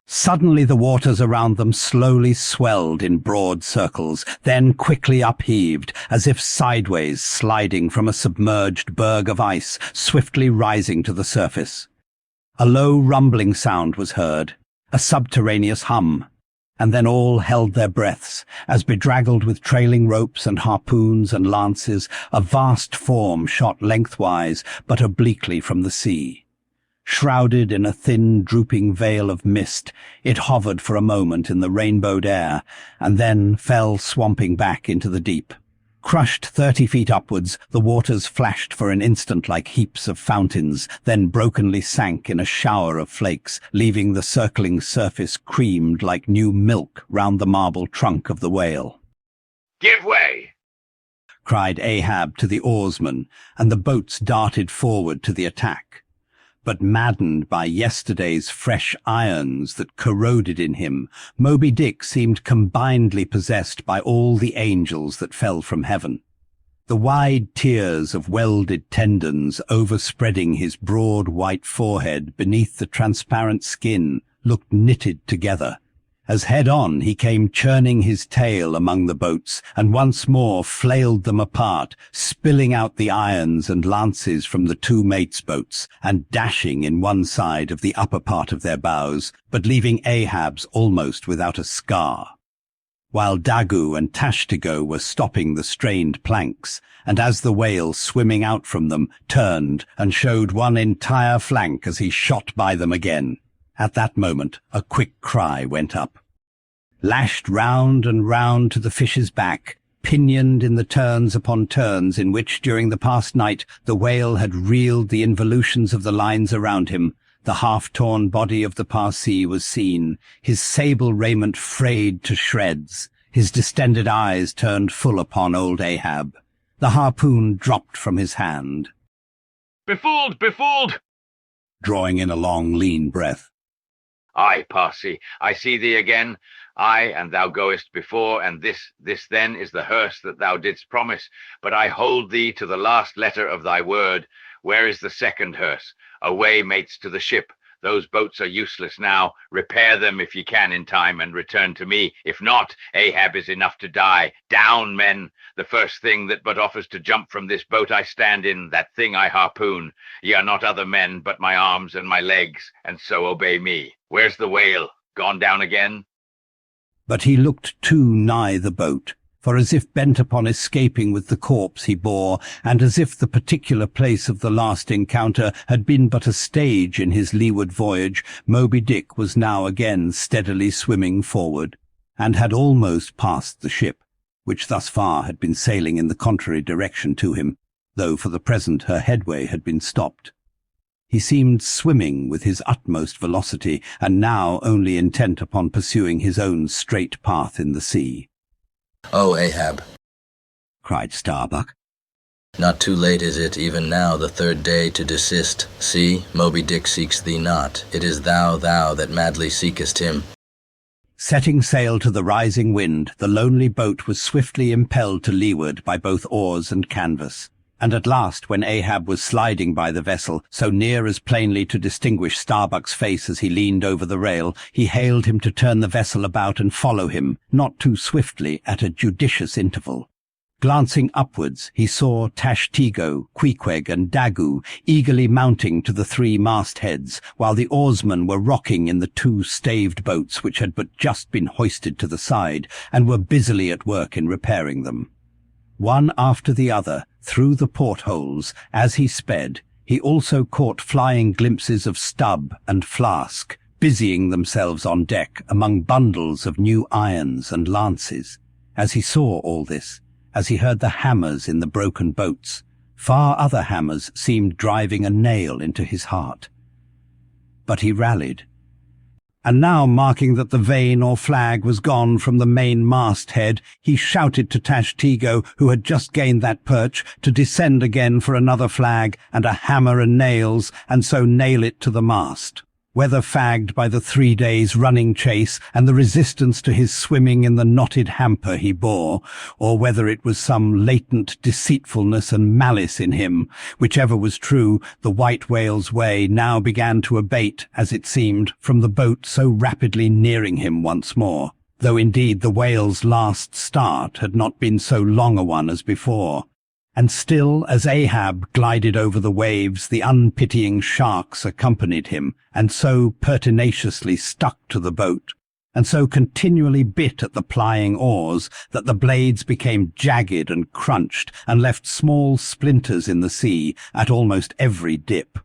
Suddenly the waters around them slowly swelled in broad circles, then quickly upheaved, as if sideways sliding from a submerged berg of ice, swiftly rising to the surface. A low rumbling sound was heard, a subterraneous hum, and then all held their breaths, as bedraggled with trailing ropes and harpoons and lances, a vast form shot lengthwise but obliquely from the sea. Shrouded in a thin, drooping veil of mist, it hovered for a moment in the rainbowed air, and then fell swamping back into the deep. Crushed 30 feet upwards, the waters flashed for an instant like heaps of fountains, then brokenly sank in a shower of flakes, leaving the circling surface creamed like new milk round the marble trunk of the whale. Give way! Cried Ahab to the oarsmen, and the boats darted forward to the attack. But maddened by yesterday's fresh irons that corroded in him, Moby Dick seemed combinedly possessed by all the angels that fell from heaven. The wide tiers of welded tendons overspreading his broad white forehead beneath the transparent skin looked knitted together, as head-on he came churning his tail among the boats, and once more flailed them apart, spilling out the irons and lances from the two mates' boats, and dashing in one side of the upper part of their bows, but leaving Ahab's almost without a scar. While Dagu and Tashtigo were stopping the strained planks, and as the whale swimming out from them turned and showed one entire flank as he shot by them again. At that moment, a quick cry went up. Lashed round and round to the fish's back, pinioned in the turns upon turns in which during the past night the whale had reeled the involutions of the lines around him, the half-torn body of the Parsee was seen, his sable raiment frayed to shreds, his distended eyes turned full upon old Ahab. The harpoon dropped from his hand. Befooled, befooled! Drawing in a long, lean breath. Aye, Parsee, I see thee again. Aye, and thou goest before, and this then is the hearse that thou didst promise. But I hold thee to the last letter of thy word. Where is the second hearse? Away, mates, to the ship. Those boats are useless now. Repair them if ye can in time, and return to me. If not, Ahab is enough to die. Down, men! The first thing that but offers to jump from this boat I stand in, that thing I harpoon. Ye are not other men, but my arms and my legs, and so obey me. Where's the whale? Gone down again? But he looked too nigh the boat, for as if bent upon escaping with the corpse he bore, and as if the particular place of the last encounter had been but a stage in his leeward voyage, Moby Dick was now again steadily swimming forward, and had almost passed the ship, which thus far had been sailing in the contrary direction to him, though for the present her headway had been stopped. He seemed swimming with his utmost velocity, and now only intent upon pursuing his own straight path in the sea. "Oh, Ahab," cried Starbuck. "not too late is it, even now, the third day, to desist. See, Moby Dick seeks thee not. It is thou that madly seekest him." Setting sail to the rising wind, the lonely boat was swiftly impelled to leeward by both oars and canvas. And at last, when Ahab was sliding by the vessel, so near as plainly to distinguish Starbuck's face as he leaned over the rail, he hailed him to turn the vessel about and follow him, not too swiftly, at a judicious interval. Glancing upwards, he saw Tashtego, Queequeg, and Daggoo eagerly mounting to the 3 mastheads, while the oarsmen were rocking in the 2 staved boats which had but just been hoisted to the side, and were busily at work in repairing them. One after the other, through the portholes, as he sped, he also caught flying glimpses of Stubb and Flask, busying themselves on deck among bundles of new irons and lances. As he saw all this, as he heard the hammers in the broken boats, far other hammers seemed driving a nail into his heart. But he rallied. And now, marking that the vane or flag was gone from the main masthead, he shouted to Tashtego, who had just gained that perch, to descend again for another flag and a hammer and nails, and so nail it to the mast. Whether fagged by the 3 days' running chase and the resistance to his swimming in the knotted hamper he bore, or whether it was some latent deceitfulness and malice in him, whichever was true, the white whale's way now began to abate, as it seemed, from the boat so rapidly nearing him once more, though indeed the whale's last start had not been so long a one as before. And still, as Ahab glided over the waves, the unpitying sharks accompanied him, and so pertinaciously stuck to the boat, and so continually bit at the plying oars, that the blades became jagged and crunched, and left small splinters in the sea at almost every dip.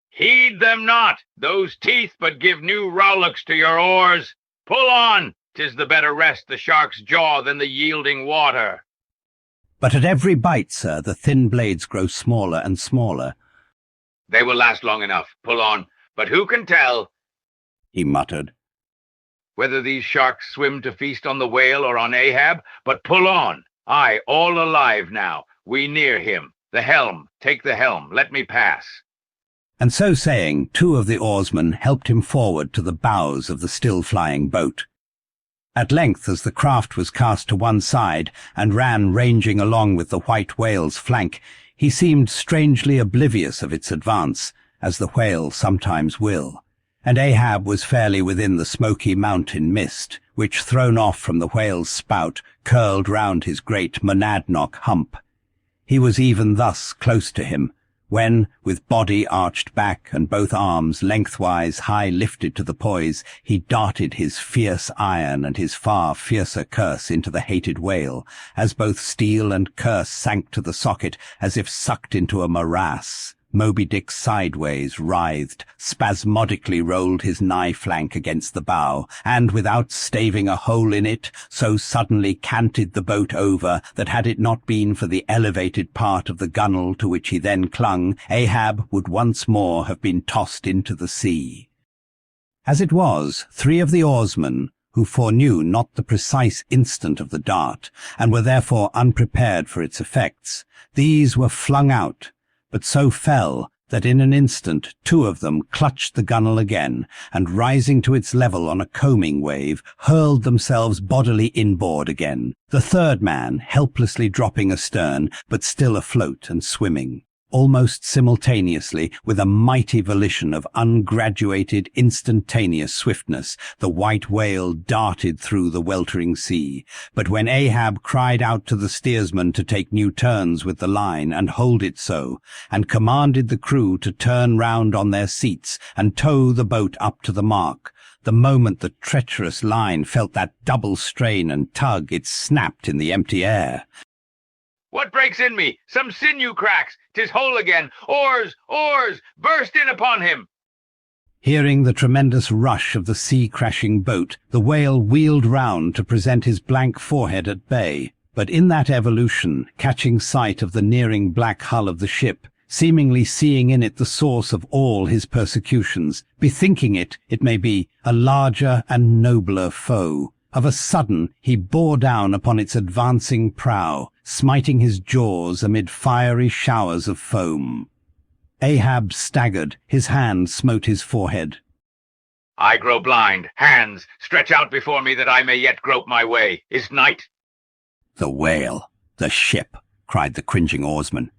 "Heed them not, those teeth but give new rowlocks to your oars. Pull on, 'tis the better rest the shark's jaw than the yielding water." But at every bite, sir, the thin blades grow smaller and smaller. "They will last long enough. Pull on. But who can tell," he muttered, "whether these sharks swim to feast on the whale or on Ahab? But pull on. Aye, all alive now. We near him. The helm. Take the helm. Let me pass." And so saying, 2 of the oarsmen helped him forward to the bows of the still-flying boat. At length, as the craft was cast to one side and ran ranging along with the white whale's flank, he seemed strangely oblivious of its advance, as the whale sometimes will, and Ahab was fairly within the smoky mountain mist, which, thrown off from the whale's spout, curled round his great monadnock hump. He was even thus close to him, when, with body arched back and both arms lengthwise high lifted to the poise, he darted his fierce iron and his far fiercer curse into the hated whale, as both steel and curse sank to the socket as if sucked into a morass. Moby Dick sideways writhed, spasmodically rolled his nigh flank against the bow, and without staving a hole in it, so suddenly canted the boat over that had it not been for the elevated part of the gunwale to which he then clung, Ahab would once more have been tossed into the sea. As it was, 3 of the oarsmen, who foreknew not the precise instant of the dart, and were therefore unprepared for its effects, these were flung out, but so fell that in an instant 2 of them clutched the gunwale again, and rising to its level on a combing wave, hurled themselves bodily inboard again, the 3rd man helplessly dropping astern, but still afloat and swimming. Almost simultaneously, with a mighty volition of ungraduated, instantaneous swiftness, the white whale darted through the weltering sea. But when Ahab cried out to the steersman to take new turns with the line and hold it so, and commanded the crew to turn round on their seats and tow the boat up to the mark, the moment the treacherous line felt that double strain and tug, it snapped in the empty air. "What breaks in me? Some sinew cracks. 'Tis whole again. Oars! Oars! Burst in upon him!" Hearing the tremendous rush of the sea-crashing boat, the whale wheeled round to present his blank forehead at bay. But in that evolution, catching sight of the nearing black hull of the ship, seemingly seeing in it the source of all his persecutions, bethinking it, it may be, a larger and nobler foe. Of a sudden he bore down upon its advancing prow, smiting his jaws amid fiery showers of foam. Ahab staggered, his hand smote his forehead. I grow blind. Hands, stretch out before me that I may yet grope my way. Is night? The whale, the ship, cried the cringing oarsman.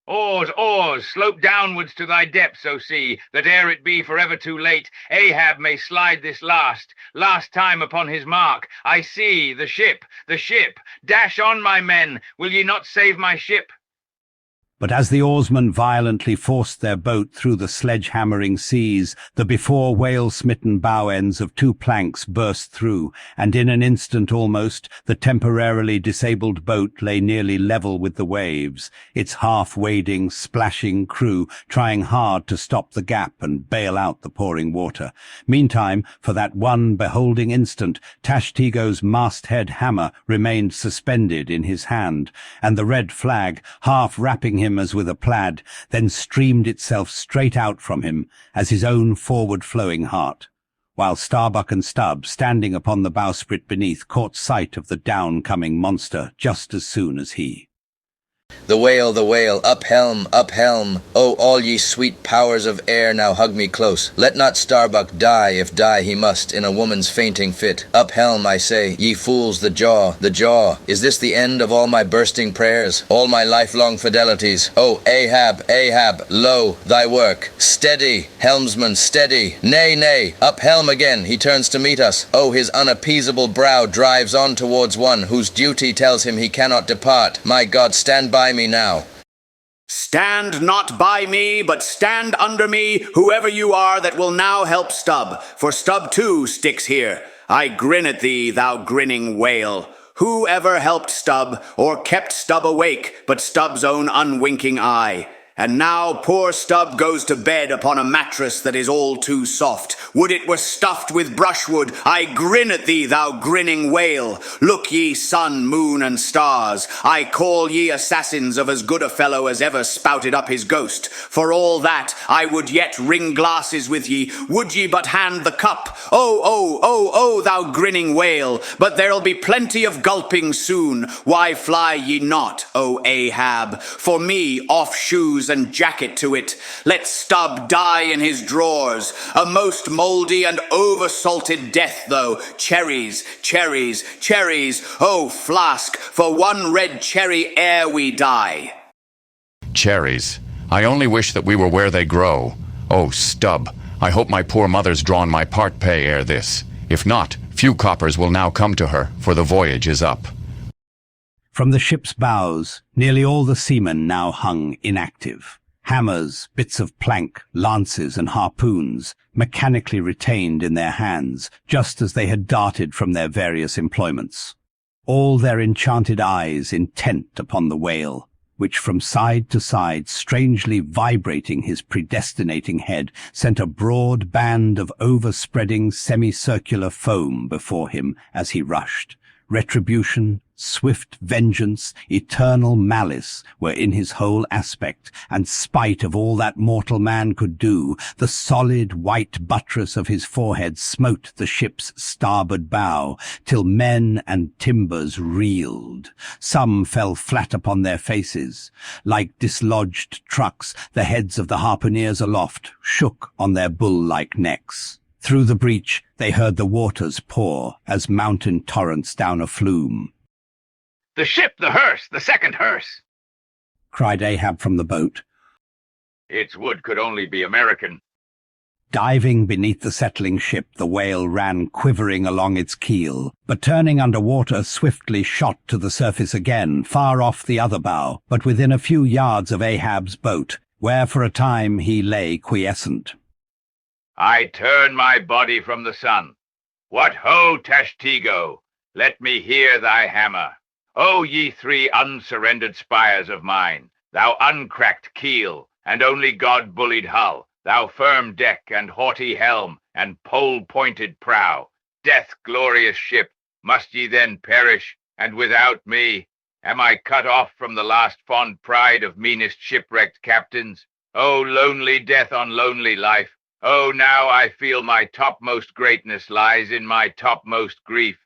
Oars, oars, slope downwards to thy depths, O sea, that ere it be forever too late, Ahab may slide this last time upon his mark. I see the ship, dash on, my men, will ye not save my ship? But as the oarsmen violently forced their boat through the sledge-hammering seas, the before whale-smitten bow ends of 2 planks burst through, and in an instant almost, the temporarily disabled boat lay nearly level with the waves, its half-wading, splashing crew trying hard to stop the gap and bail out the pouring water. Meantime, for that one beholding instant, Tashtego's masthead hammer remained suspended in his hand, and the red flag, half wrapping him as with a plaid, then streamed itself straight out from him as his own forward-flowing heart, while Starbuck and Stubb, standing upon the bowsprit beneath, caught sight of the down-coming monster just as soon as he. The whale, up helm, oh, all ye sweet powers of air, now hug me close. Let not Starbuck die, if die he must, in a woman's fainting fit. Up helm, I say, ye fools, the jaw. Is this the end of all my bursting prayers, all my lifelong fidelities? Oh, Ahab, lo, thy work. Steady, helmsman, steady. Nay, up helm again, he turns to meet us. Oh, his unappeasable brow drives on towards one whose duty tells him he cannot depart. My God, stand by me now. Stand not by me, but stand under me, whoever you are that will now help Stubb, for Stubb too sticks here. I grin at thee, thou grinning whale. Who ever helped Stubb, or kept Stubb awake, but Stubb's own unwinking eye? And now poor Stubb goes to bed upon a mattress that is all too soft. Would it were stuffed with brushwood. I grin at thee, thou grinning whale. Look ye, sun, moon, and stars. I call ye assassins of as good a fellow as ever spouted up his ghost. For all that, I would yet ring glasses with ye. Would ye but hand the cup. Oh, thou grinning whale. But there'll be plenty of gulping soon. Why fly ye not, O Ahab? For me, off shoes and jacket to it. Let Stubb die in his drawers. A most mouldy and over-salted death, though. Cherries. Oh, flask, for one red cherry ere we die. Cherries. I only wish that we were where they grow. Oh, Stubb, I hope my poor mother's drawn my part pay ere this. If not, few coppers will now come to her, for the voyage is up. From the ship's bows, nearly all the seamen now hung inactive. Hammers, bits of plank, lances, and harpoons, mechanically retained in their hands, just as they had darted from their various employments. All their enchanted eyes intent upon the whale, which from side to side, strangely vibrating his predestinating head, sent a broad band of overspreading semicircular foam before him as he rushed. Retribution, swift vengeance, eternal malice were in his whole aspect, and spite of all that mortal man could do, the solid white buttress of his forehead smote the ship's starboard bow, till men and timbers reeled. Some fell flat upon their faces. Like dislodged trucks, the heads of the harpooneers aloft shook on their bull-like necks. Through the breach they heard the waters pour as mountain torrents down a flume. The ship, the hearse, the second hearse, cried Ahab from the boat. Its wood could only be American. Diving beneath the settling ship, the whale ran quivering along its keel, but turning under water swiftly shot to the surface again, far off the other bow, but within a few yards of Ahab's boat, where for a time he lay quiescent. I turn my body from the sun. What ho, Tashtego! Let me hear thy hammer. O ye 3 unsurrendered spires of mine, thou uncracked keel, and only God-bullied hull, thou firm deck and haughty helm, and pole-pointed prow, death-glorious ship, must ye then perish, and without me? Am I cut off from the last fond pride of meanest shipwrecked captains? Oh, lonely death on lonely life! Oh, now I feel my topmost greatness lies in my topmost grief.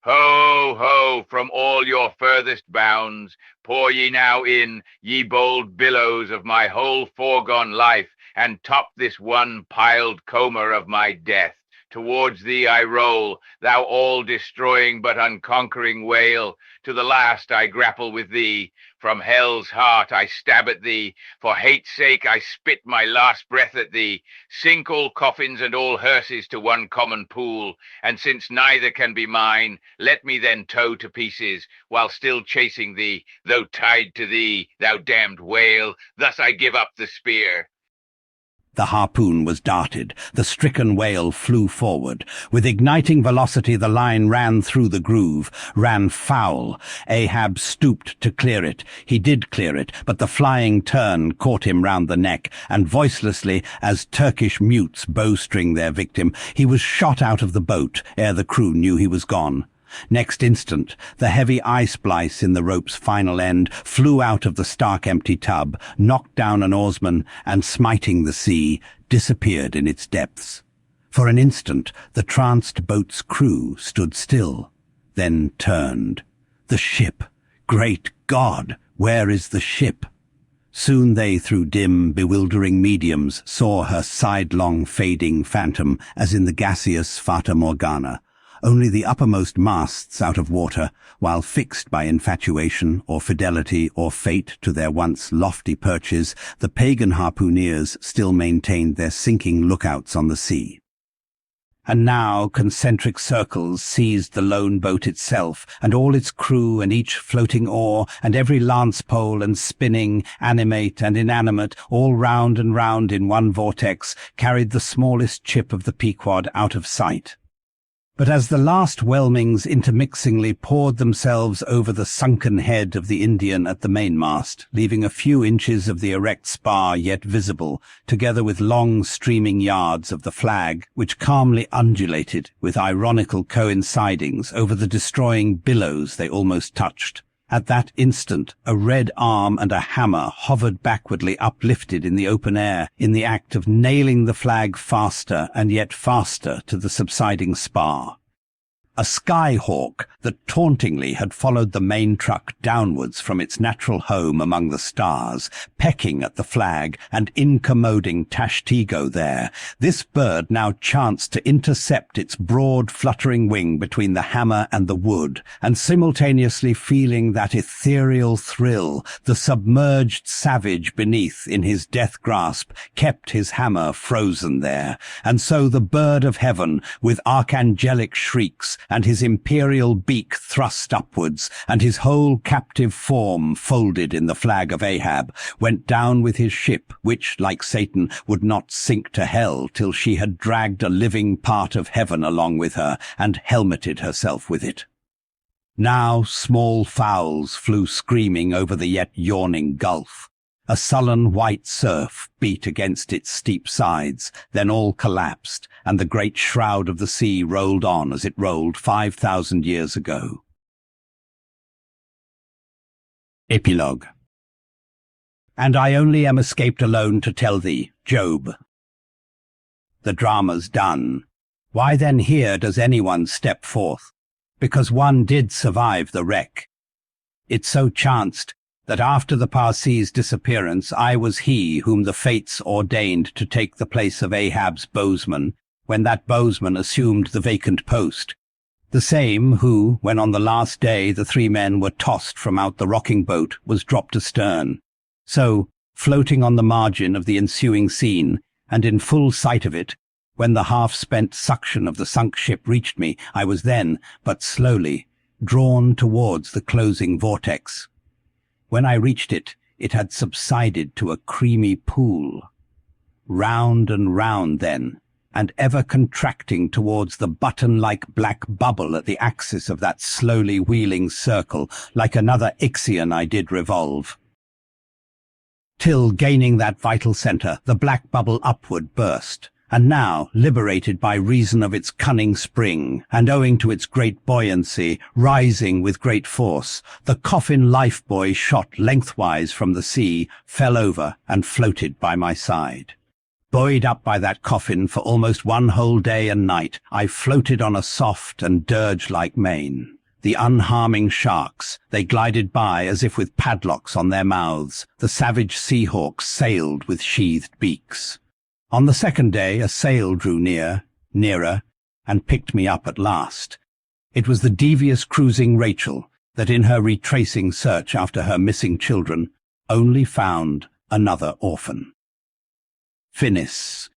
Ho, ho, from all your furthest bounds, pour ye now in, ye bold billows of my whole foregone life, and top this one piled coma of my death. Towards thee I roll, thou all-destroying but unconquering whale. To the last I grapple with thee. From hell's heart I stab at thee. For hate's sake I spit my last breath at thee. Sink all coffins and all hearses to one common pool. And since neither can be mine, let me then tow to pieces, while still chasing thee, though tied to thee, thou damned whale. Thus I give up the spear. The harpoon was darted. The stricken whale flew forward. With igniting velocity the line ran through the groove, ran foul. Ahab stooped to clear it. He did clear it, but the flying turn caught him round the neck, and voicelessly, as Turkish mutes bowstring their victim, he was shot out of the boat ere the crew knew he was gone. Next instant, the heavy ice-splice in the rope's final end flew out of the stark empty tub, knocked down an oarsman, and smiting the sea, disappeared in its depths. For an instant, the tranced boat's crew stood still, then turned. The ship! Great God! Where is the ship? Soon they, through dim, bewildering mediums, saw her sidelong fading phantom, as in the gaseous Fata Morgana. Only the uppermost masts out of water, while fixed by infatuation or fidelity or fate to their once lofty perches, the pagan harpooneers still maintained their sinking lookouts on the sea. And now concentric circles seized the lone boat itself, and all its crew, and each floating oar, and every lance pole and spinning, animate and inanimate, all round and round in one vortex, carried the smallest chip of the Pequod out of sight. But as the last whelmings intermixingly poured themselves over the sunken head of the Indian at the mainmast, leaving a few inches of the erect spar yet visible, together with long streaming yards of the flag, which calmly undulated, with ironical coincidings, over the destroying billows they almost touched. At that instant, a red arm and a hammer hovered backwardly uplifted in the open air, in the act of nailing the flag faster and yet faster to the subsiding spar. A skyhawk that tauntingly had followed the main truck downwards from its natural home among the stars, pecking at the flag and incommoding Tashtego there, this bird now chanced to intercept its broad fluttering wing between the hammer and the wood, and simultaneously feeling that ethereal thrill, the submerged savage beneath in his death grasp kept his hammer frozen there, and so the bird of heaven, with archangelic shrieks, and his imperial beak thrust upwards, and his whole captive form folded in the flag of Ahab, went down with his ship, which, like Satan, would not sink to hell till she had dragged a living part of heaven along with her, and helmeted herself with it. Now small fowls flew screaming over the yet yawning gulf. A sullen white surf beat against its steep sides, then all collapsed, and the great shroud of the sea rolled on as it rolled 5,000 years ago. Epilogue. And I only am escaped alone to tell thee, Job. The drama's done. Why then here does anyone step forth? Because one did survive the wreck. It so chanced that after the Parsee's disappearance I was he whom the fates ordained to take the place of Ahab's bowsman, when that bowsman assumed the vacant post, the same who, when on the last day the three men were tossed from out the rocking boat, was dropped astern. So, floating on the margin of the ensuing scene, and in full sight of it, when the half-spent suction of the sunk ship reached me, I was then, but slowly, drawn towards the closing vortex. When I reached it, it had subsided to a creamy pool. Round and round then, and ever contracting towards the button-like black bubble at the axis of that slowly wheeling circle, like another Ixion I did revolve. Till, gaining that vital centre, the black bubble upward burst, and now, liberated by reason of its cunning spring, and owing to its great buoyancy, rising with great force, the coffin life-buoy shot lengthwise from the sea, fell over, and floated by my side. Buoyed up by that coffin for almost one whole day and night, I floated on a soft and dirge-like main. The unharming sharks, they glided by as if with padlocks on their mouths. The savage sea-hawks sailed with sheathed beaks. On the second day, a sail drew nearer, and picked me up at last. It was the devious cruising Rachel that in her retracing search after her missing children only found another orphan. Finis,